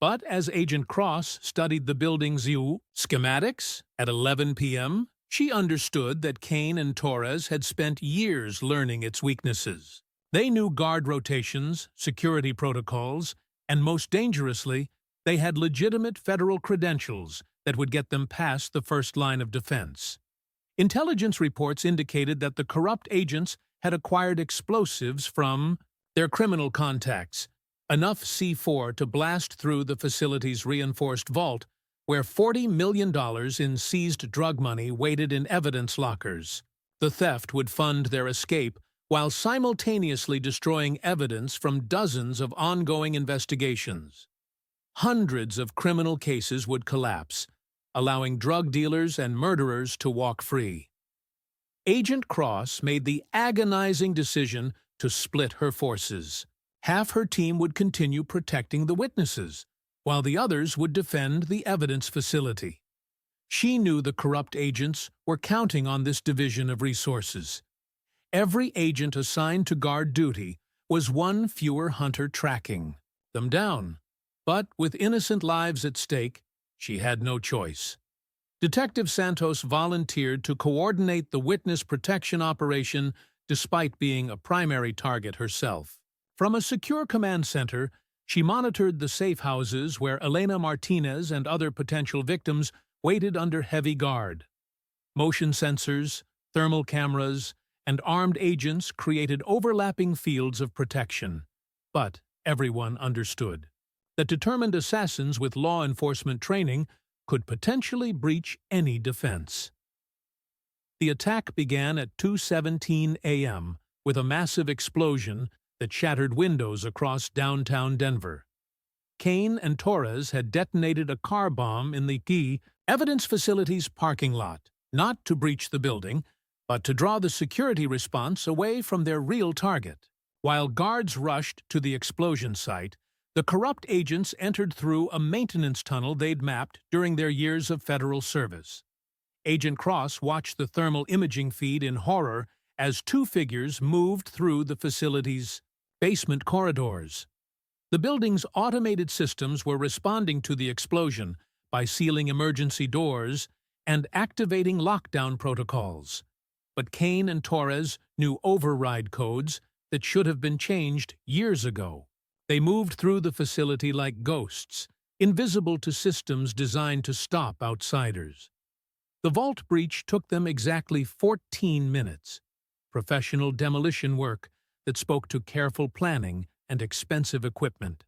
But as Agent Cross studied the building's schematics at 11 p.m., she understood that Cain and Torres had spent years learning its weaknesses. They knew guard rotations, security protocols, and most dangerously, they had legitimate federal credentials that would get them past the first line of defense. Intelligence reports indicated that the corrupt agents had acquired explosives from their criminal contacts, enough C4 to blast through the facility's reinforced vault, where $40 million in seized drug money waited in evidence lockers. The theft would fund their escape while simultaneously destroying evidence from dozens of ongoing investigations. Hundreds of criminal cases would collapse, allowing drug dealers and murderers to walk free. Agent Cross made the agonizing decision to split her forces. Half her team would continue protecting the witnesses, while the others would defend the evidence facility. She knew the corrupt agents were counting on this division of resources. Every agent assigned to guard duty was one fewer hunter tracking them down. But with innocent lives at stake, she had no choice. Detective Santos volunteered to coordinate the witness protection operation despite being a primary target herself. From a secure command center, she monitored the safe houses where Elena Martinez and other potential victims waited under heavy guard. Motion sensors, thermal cameras, and armed agents created overlapping fields of protection. But everyone understood that determined assassins with law enforcement training could potentially breach any defense. The attack began at 2:17 a.m. with a massive explosion that shattered windows across downtown Denver. Cain and Torres had detonated a car bomb in the key evidence facility's parking lot, not to breach the building, but to draw the security response away from their real target. While guards rushed to the explosion site, the corrupt agents entered through a maintenance tunnel they'd mapped during their years of federal service. Agent Cross watched the thermal imaging feed in horror as two figures moved through the facility's basement corridors. The building's automated systems were responding to the explosion by sealing emergency doors and activating lockdown protocols. But Cain and Torres knew override codes that should have been changed years ago. They moved through the facility like ghosts, invisible to systems designed to stop outsiders. The vault breach took them exactly 14 minutes. Professional demolition work that spoke to careful planning and expensive equipment.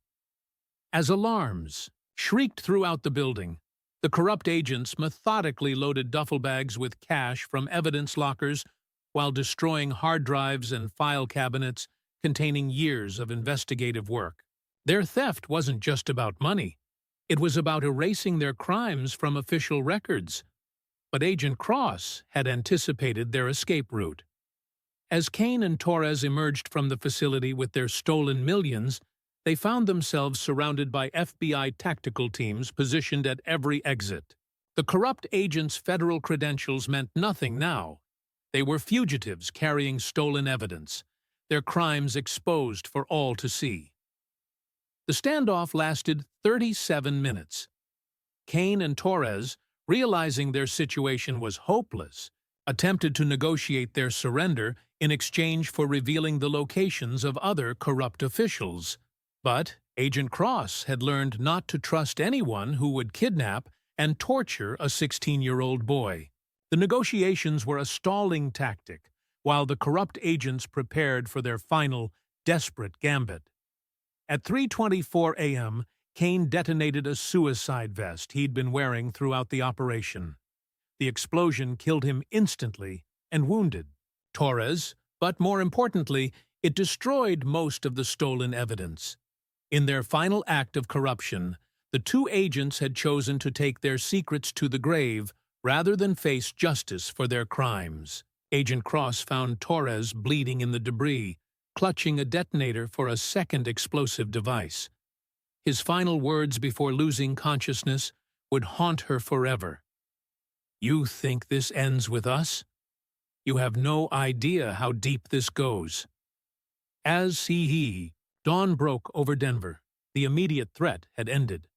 As alarms shrieked throughout the building, the corrupt agents methodically loaded duffel bags with cash from evidence lockers while destroying hard drives and file cabinets containing years of investigative work. Their theft wasn't just about money. It was about erasing their crimes from official records. But Agent Cross had anticipated their escape route. As Cain and Torres emerged from the facility with their stolen millions, they found themselves surrounded by FBI tactical teams positioned at every exit. The corrupt agents' federal credentials meant nothing now. They were fugitives carrying stolen evidence, their crimes exposed for all to see. The standoff lasted 37 minutes. Cain and Torres, realizing their situation was hopeless, attempted to negotiate their surrender in exchange for revealing the locations of other corrupt officials. But Agent Cross had learned not to trust anyone who would kidnap and torture a 16-year-old boy. The negotiations were a stalling tactic, while the corrupt agents prepared for their final, desperate gambit. At 3:24 a.m., Cain detonated a suicide vest he'd been wearing throughout the operation. The explosion killed him instantly and wounded Torres, but more importantly, it destroyed most of the stolen evidence. In their final act of corruption, the two agents had chosen to take their secrets to the grave rather than face justice for their crimes. Agent Cross found Torres bleeding in the debris, clutching a detonator for a second explosive device. His final words before losing consciousness would haunt her forever. "You think this ends with us? You have no idea how deep this goes." As dawn broke over Denver. The immediate threat had ended.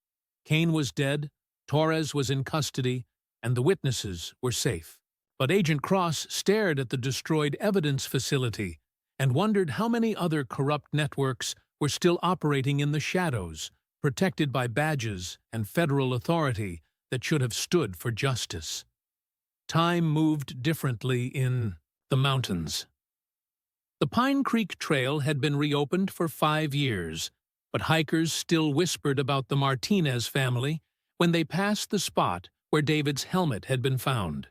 Cain was dead, Torres was in custody, and the witnesses were safe. But Agent Cross stared at the destroyed evidence facility and wondered how many other corrupt networks were still operating in the shadows, protected by badges and federal authority that should have stood for justice. Time moved differently in the mountains. The Pine Creek Trail had been reopened for 5 years, but hikers still whispered about the Martinez family when they passed the spot where David's helmet had been found.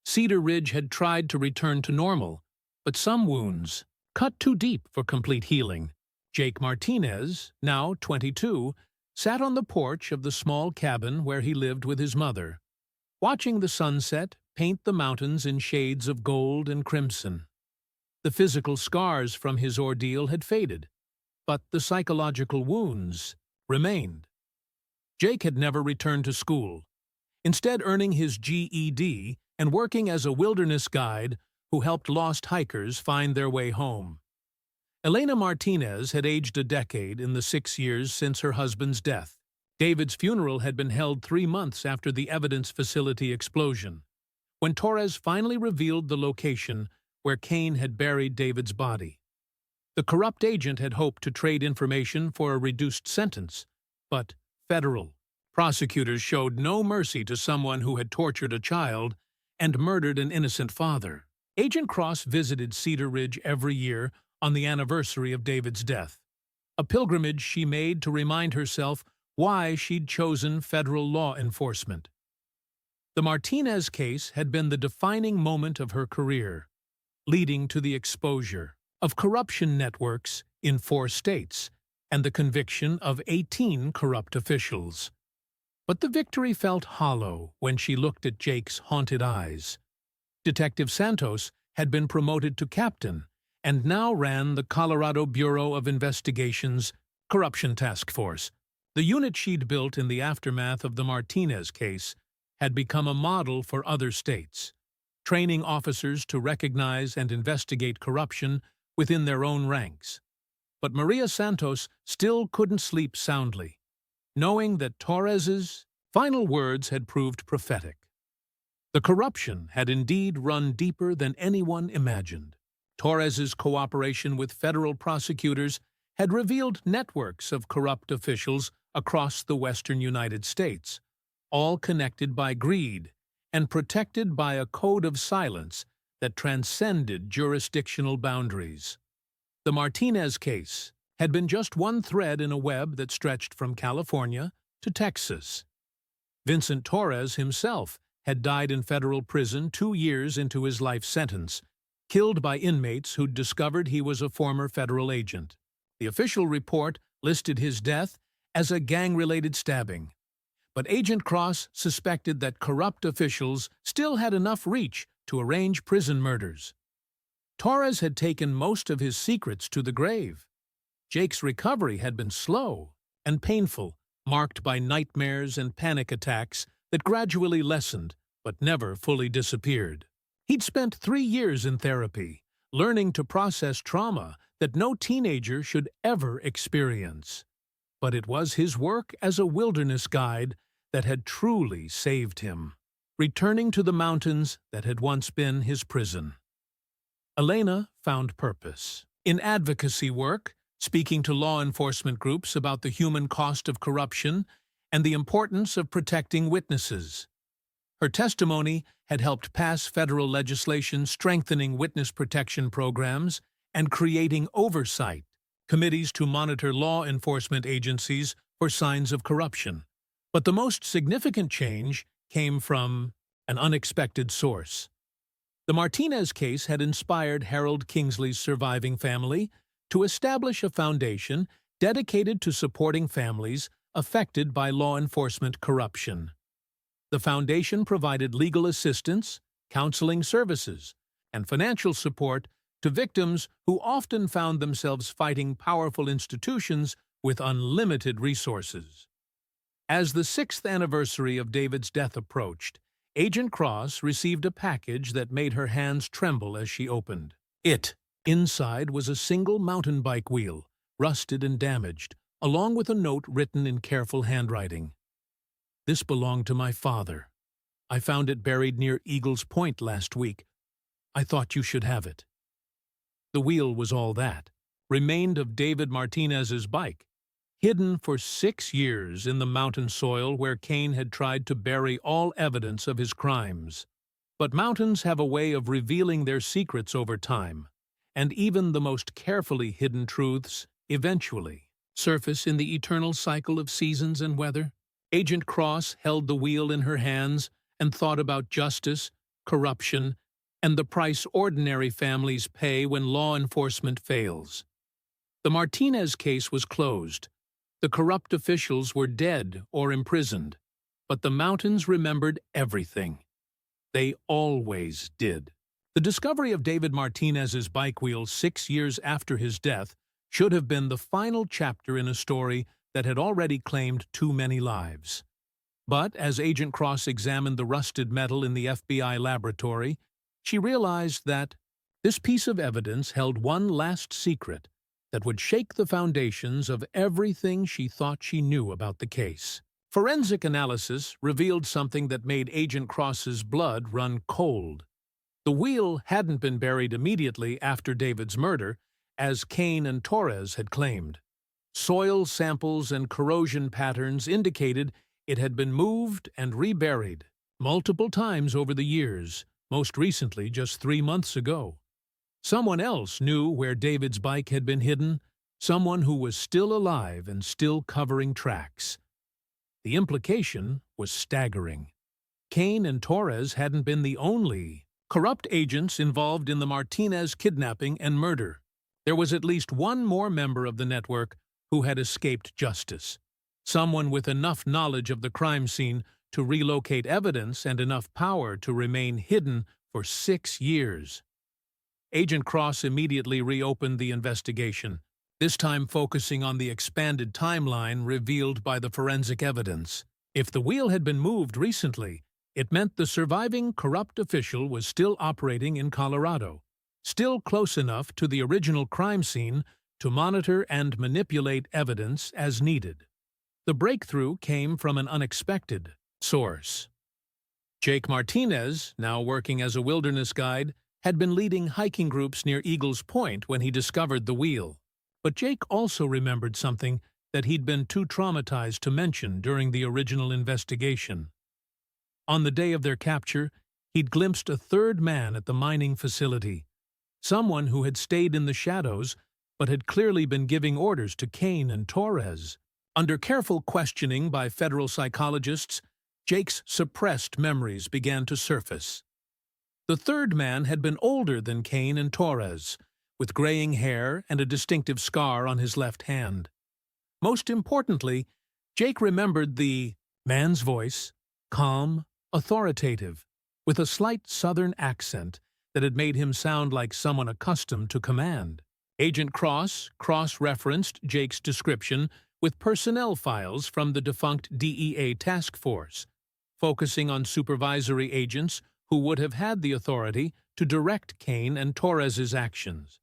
Cedar Ridge had tried to return to normal, but some wounds, cut too deep for complete healing. Jake Martinez, now 22, sat on the porch of the small cabin where he lived with his mother, watching the sunset paint the mountains in shades of gold and crimson. The physical scars from his ordeal had faded, but the psychological wounds remained. Jake had never returned to school, instead earning his GED and working as a wilderness guide who helped lost hikers find their way home. Elena Martinez had aged a decade in the 6 years since her husband's death. David's funeral had been held 3 months after the evidence facility explosion, when Torres finally revealed the location where Cain had buried David's body. The corrupt agent had hoped to trade information for a reduced sentence, but federal prosecutors showed no mercy to someone who had tortured a child and murdered an innocent father. Agent Cross visited Cedar Ridge every year on the anniversary of David's death, a pilgrimage she made to remind herself why she'd chosen federal law enforcement. The Martinez case had been the defining moment of her career, leading to the exposure of corruption networks in 4 states and the conviction of 18 corrupt officials. But the victory felt hollow when she looked at Jake's haunted eyes. Detective Santos had been promoted to captain and now ran the Colorado Bureau of Investigation's Corruption Task Force. The unit she'd built in the aftermath of the Martinez case had become a model for other states, training officers to recognize and investigate corruption within their own ranks. But Maria Santos still couldn't sleep soundly, knowing that Torres's final words had proved prophetic. The corruption had indeed run deeper than anyone imagined. Torres's cooperation with federal prosecutors had revealed networks of corrupt officials across the western United States, all connected by greed and protected by a code of silence that transcended jurisdictional boundaries. The Martinez case had been just one thread in a web that stretched from California to Texas. Vincent Torres himself had died in federal prison 2 years into his life sentence, killed by inmates who'd discovered he was a former federal agent. The official report listed his death as a gang-related stabbing, but Agent Cross suspected that corrupt officials still had enough reach to arrange prison murders. Torres had taken most of his secrets to the grave. Jake's recovery had been slow and painful, marked by nightmares and panic attacks that gradually lessened but never fully disappeared. He'd spent 3 years in therapy, learning to process trauma that no teenager should ever experience. But it was his work as a wilderness guide that had truly saved him, returning to the mountains that had once been his prison. Elena found purpose in advocacy work, speaking to law enforcement groups about the human cost of corruption and the importance of protecting witnesses. Her testimony had helped pass federal legislation strengthening witness protection programs and creating oversight committees to monitor law enforcement agencies for signs of corruption. But the most significant change came from an unexpected source. The Martinez case had inspired Harold Kingsley's surviving family to establish a foundation dedicated to supporting families affected by law enforcement corruption. The foundation provided legal assistance, counseling services, and financial support to victims who often found themselves fighting powerful institutions with unlimited resources. As the 6th anniversary of David's death approached, Agent Cross received a package that made her hands tremble as she opened it. Inside was a single mountain bike wheel, rusted and damaged, along with a note written in careful handwriting. "This belonged to my father. I found it buried near Eagles Point last week. I thought you should have it." The wheel was all that remained of David Martinez's bike, hidden for 6 years in the mountain soil where Cain had tried to bury all evidence of his crimes. But mountains have a way of revealing their secrets over time, and even the most carefully hidden truths eventually surface in the eternal cycle of seasons and weather. Agent Cross held the wheel in her hands and thought about justice, corruption, and the price ordinary families pay when law enforcement fails. The Martinez case was closed. The corrupt officials were dead or imprisoned, but the mountains remembered everything. They always did. The discovery of David Martinez's bike wheel 6 years after his death should have been the final chapter in a story that had already claimed too many lives. But as Agent Cross examined the rusted metal in the FBI laboratory, she realized that this piece of evidence held one last secret that would shake the foundations of everything she thought she knew about the case. Forensic analysis revealed something that made Agent Cross's blood run cold. The wheel hadn't been buried immediately after David's murder, as Cain and Torres had claimed. Soil samples and corrosion patterns indicated it had been moved and reburied, multiple times over the years, most recently just 3 months ago. Someone else knew where David's bike had been hidden, someone who was still alive and still covering tracks. The implication was staggering. Cain and Torres hadn't been the only corrupt agents involved in the Martinez kidnapping and murder. There was at least one more member of the network who had escaped justice. Someone with enough knowledge of the crime scene to relocate evidence and enough power to remain hidden for 6 years. Agent Cross immediately reopened the investigation, this time focusing on the expanded timeline revealed by the forensic evidence. If the wheel had been moved recently, it meant the surviving corrupt official was still operating in Colorado, still close enough to the original crime scene to monitor and manipulate evidence as needed. The breakthrough came from an unexpected source. Jake Martinez, now working as a wilderness guide, had been leading hiking groups near Eagles Point when he discovered the wheel. But Jake also remembered something that he'd been too traumatized to mention during the original investigation. On the day of their capture, he'd glimpsed a third man at the mining facility, someone who had stayed in the shadows but had clearly been giving orders to Cain and Torres. Under careful questioning by federal psychologists, Jake's suppressed memories began to surface. The third man had been older than Cain and Torres, with graying hair and a distinctive scar on his left hand. Most importantly, Jake remembered the man's voice, calm, authoritative, with a slight southern accent that had made him sound like someone accustomed to command. Agent Cross cross-referenced Jake's description with personnel files from the defunct DEA task force, focusing on supervisory agents who would have had the authority to direct Cain and Torres's actions.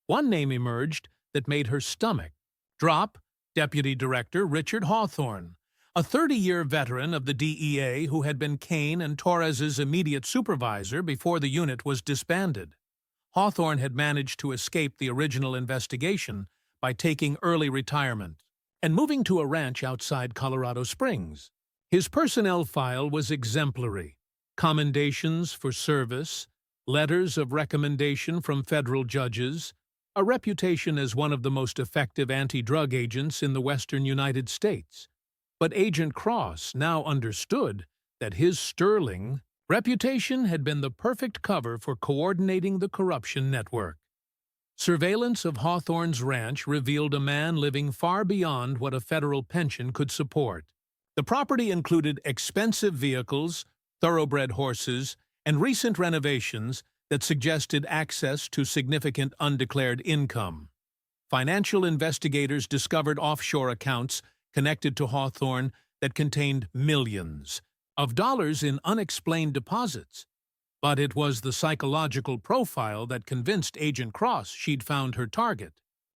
One name emerged that made her stomach drop: Deputy Director Richard Hawthorne, a 30-year veteran of the DEA who had been Cain and Torres's immediate supervisor before the unit was disbanded. Hawthorne had managed to escape the original investigation by taking early retirement and moving to a ranch outside Colorado Springs. His personnel file was exemplary: commendations for service, letters of recommendation from federal judges, a reputation as one of the most effective anti-drug agents in the western United States. But Agent Cross now understood that his sterling reputation had been the perfect cover for coordinating the corruption network. Surveillance of Hawthorne's ranch revealed a man living far beyond what a federal pension could support. The property included expensive vehicles, thoroughbred horses, and recent renovations that suggested access to significant undeclared income. Financial investigators discovered offshore accounts connected to Hawthorne that contained millions of dollars in unexplained deposits. But it was the psychological profile that convinced Agent Cross she'd found her target.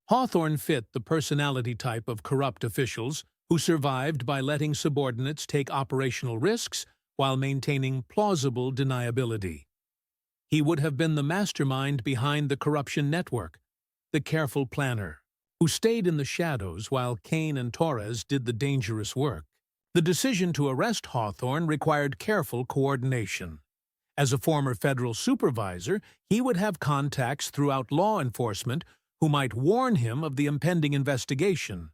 Hawthorne fit the personality type of corrupt officials who survived by letting subordinates take operational risks while maintaining plausible deniability. He would have been the mastermind behind the corruption network, the careful planner, who stayed in the shadows while Cain and Torres did the dangerous work. The decision to arrest Hawthorne required careful coordination. As a former federal supervisor, he would have contacts throughout law enforcement who might warn him of the impending investigation.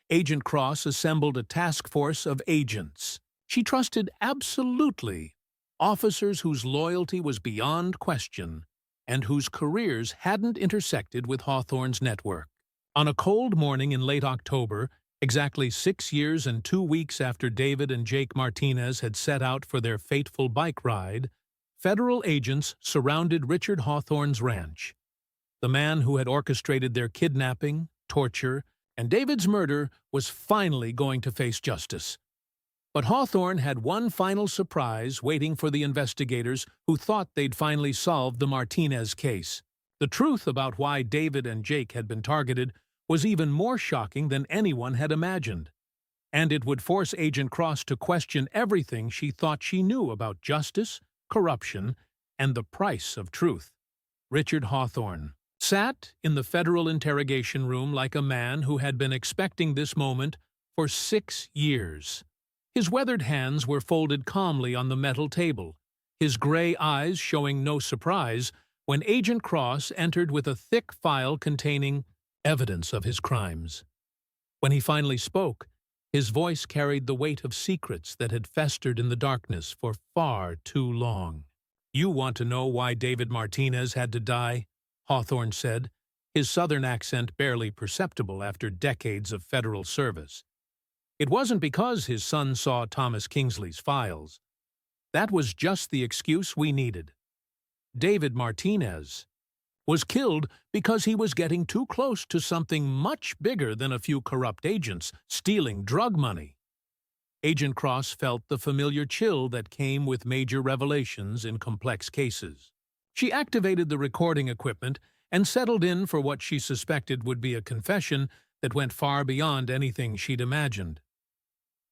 Agent Cross assembled a task force of agents she trusted absolutely, officers whose loyalty was beyond question and whose careers hadn't intersected with Hawthorne's network. On a cold morning in late October, exactly 6 years and 2 weeks after David and Jake Martinez had set out for their fateful bike ride, federal agents surrounded Richard Hawthorne's ranch. The man who had orchestrated their kidnapping, torture, and David's murder was finally going to face justice. But Hawthorne had one final surprise waiting for the investigators who thought they'd finally solved the Martinez case. The truth about why David and Jake had been targeted was even more shocking than anyone had imagined. And it would force Agent Cross to question everything she thought she knew about justice, corruption, and the price of truth. Richard Hawthorne sat in the federal interrogation room like a man who had been expecting this moment for 6 years. His weathered hands were folded calmly on the metal table, his gray eyes showing no surprise when Agent Cross entered with a thick file containing evidence of his crimes. When he finally spoke, his voice carried the weight of secrets that had festered in the darkness for far too long. "You want to know why David Martinez had to die?" Hawthorne said, his southern accent barely perceptible after decades of federal service. "It wasn't because his son saw Thomas Kingsley's files. That was just the excuse we needed. David Martinez was killed because he was getting too close to something much bigger than a few corrupt agents stealing drug money." Agent Cross felt the familiar chill that came with major revelations in complex cases. She activated the recording equipment and settled in for what she suspected would be a confession that went far beyond anything she'd imagined.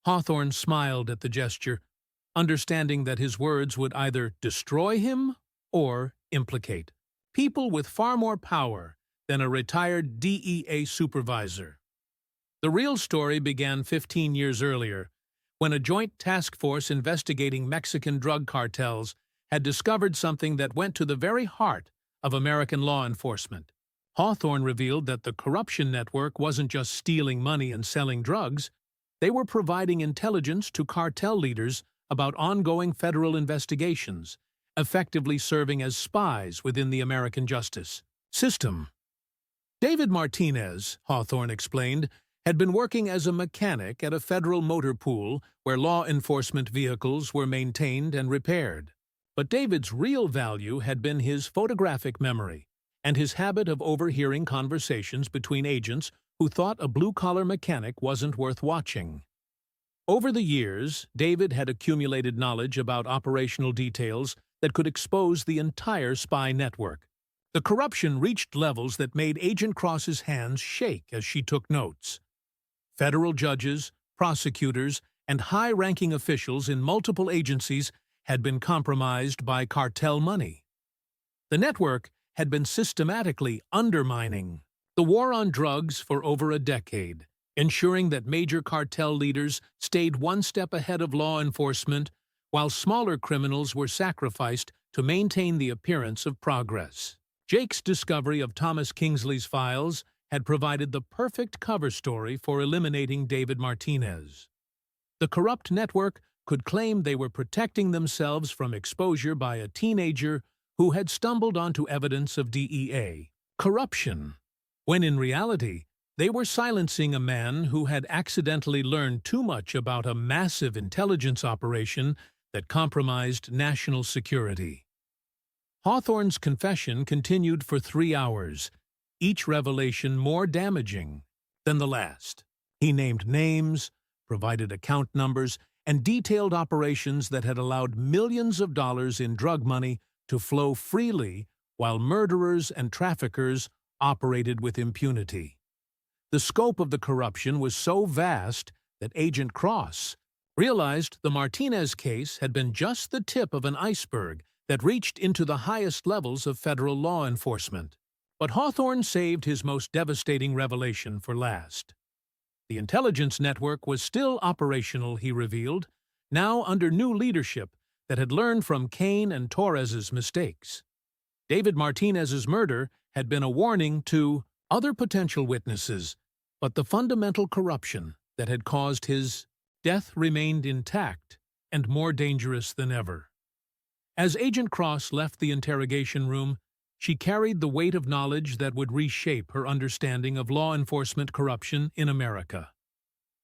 Hawthorne smiled at the gesture, understanding that his words would either destroy him or implicate people with far more power than a retired DEA supervisor. The real story began 15 years earlier, when a joint task force investigating Mexican drug cartels had discovered something that went to the very heart of American law enforcement. Hawthorne revealed that the corruption network wasn't just stealing money and selling drugs, they were providing intelligence to cartel leaders about ongoing federal investigations, effectively serving as spies within the American justice system. David Martinez, Hawthorne explained, had been working as a mechanic at a federal motor pool where law enforcement vehicles were maintained and repaired. But David's real value had been his photographic memory and his habit of overhearing conversations between agents who thought a blue-collar mechanic wasn't worth watching. Over the years, David had accumulated knowledge about operational details that could expose the entire spy network. The corruption reached levels that made Agent Cross's hands shake as she took notes. Federal judges, prosecutors, and high-ranking officials in multiple agencies had been compromised by cartel money. The network had been systematically undermining the war on drugs for over a decade, ensuring that major cartel leaders stayed one step ahead of law enforcement while smaller criminals were sacrificed to maintain the appearance of progress. Jake's discovery of Thomas Kingsley's files had provided the perfect cover story for eliminating David Martinez. The corrupt network could claim they were protecting themselves from exposure by a teenager who had stumbled onto evidence of DEA corruption, when in reality, they were silencing a man who had accidentally learned too much about a massive intelligence operation that compromised national security. Hawthorne's confession continued for 3 hours, each revelation more damaging than the last. He named names, provided account numbers, and detailed operations that had allowed millions of dollars in drug money to flow freely while murderers and traffickers operated with impunity. The scope of the corruption was so vast that Agent Cross realized the Martinez case had been just the tip of an iceberg that reached into the highest levels of federal law enforcement. But Hawthorne saved his most devastating revelation for last. The intelligence network was still operational, he revealed, now under new leadership that had learned from Cain and Torres's mistakes. David Martinez's murder had been a warning to other potential witnesses, but the fundamental corruption that had caused his death remained intact and more dangerous than ever. As Agent Cross left the interrogation room, she carried the weight of knowledge that would reshape her understanding of law enforcement corruption in America.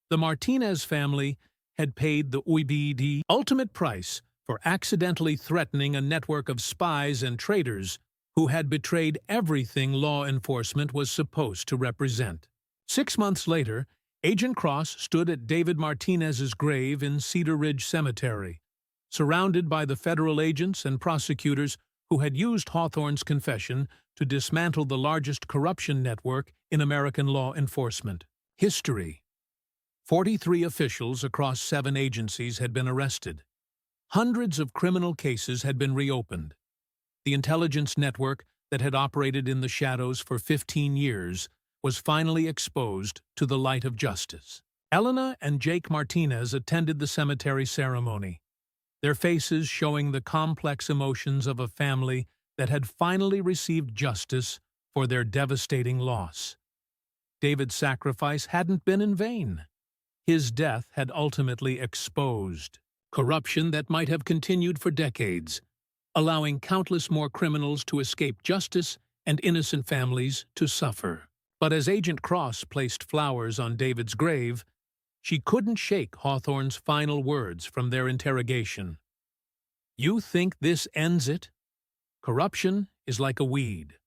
The Martinez family had paid the ultimate price for accidentally threatening a network of spies and traitors who had betrayed everything law enforcement was supposed to represent. 6 months later, Agent Cross stood at David Martinez's grave in Cedar Ridge Cemetery, surrounded by the federal agents and prosecutors who had used Hawthorne's confession to dismantle the largest corruption network in American law enforcement history. 43 officials across 7 agencies had been arrested. Hundreds of criminal cases had been reopened. The intelligence network that had operated in the shadows for 15 years was finally exposed to the light of justice. Elena and Jake Martinez attended the cemetery ceremony, their faces showing the complex emotions of a family that had finally received justice for their devastating loss. David's sacrifice hadn't been in vain. His death had ultimately exposed corruption that might have continued for decades, allowing countless more criminals to escape justice and innocent families to suffer. But as Agent Cross placed flowers on David's grave, she couldn't shake Hawthorne's final words from their interrogation. "You think this ends it? Corruption is like a weed.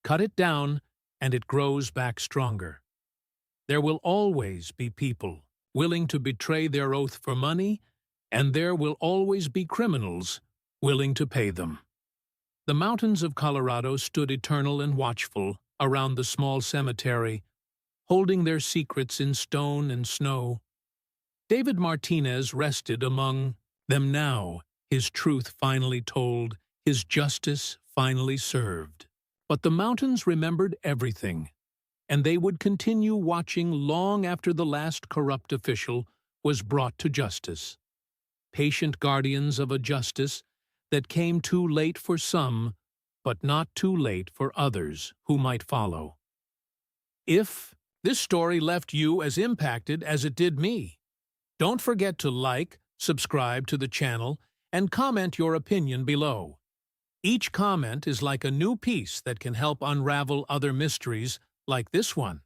Cut it down, and it grows back stronger. There will always be people willing to betray their oath for money, and there will always be criminals willing to pay them." The mountains of Colorado stood eternal and watchful around the small cemetery, holding their secrets in stone and snow. David Martinez rested among them now, his truth finally told, his justice finally served. But the mountains remembered everything, and they would continue watching long after the last corrupt official was brought to justice. Patient guardians of a justice that came too late for some, but not too late for others who might follow. If this story left you as impacted as it did me, don't forget to like, subscribe to the channel, and comment your opinion below. Each comment is like a new piece that can help unravel other mysteries like this one.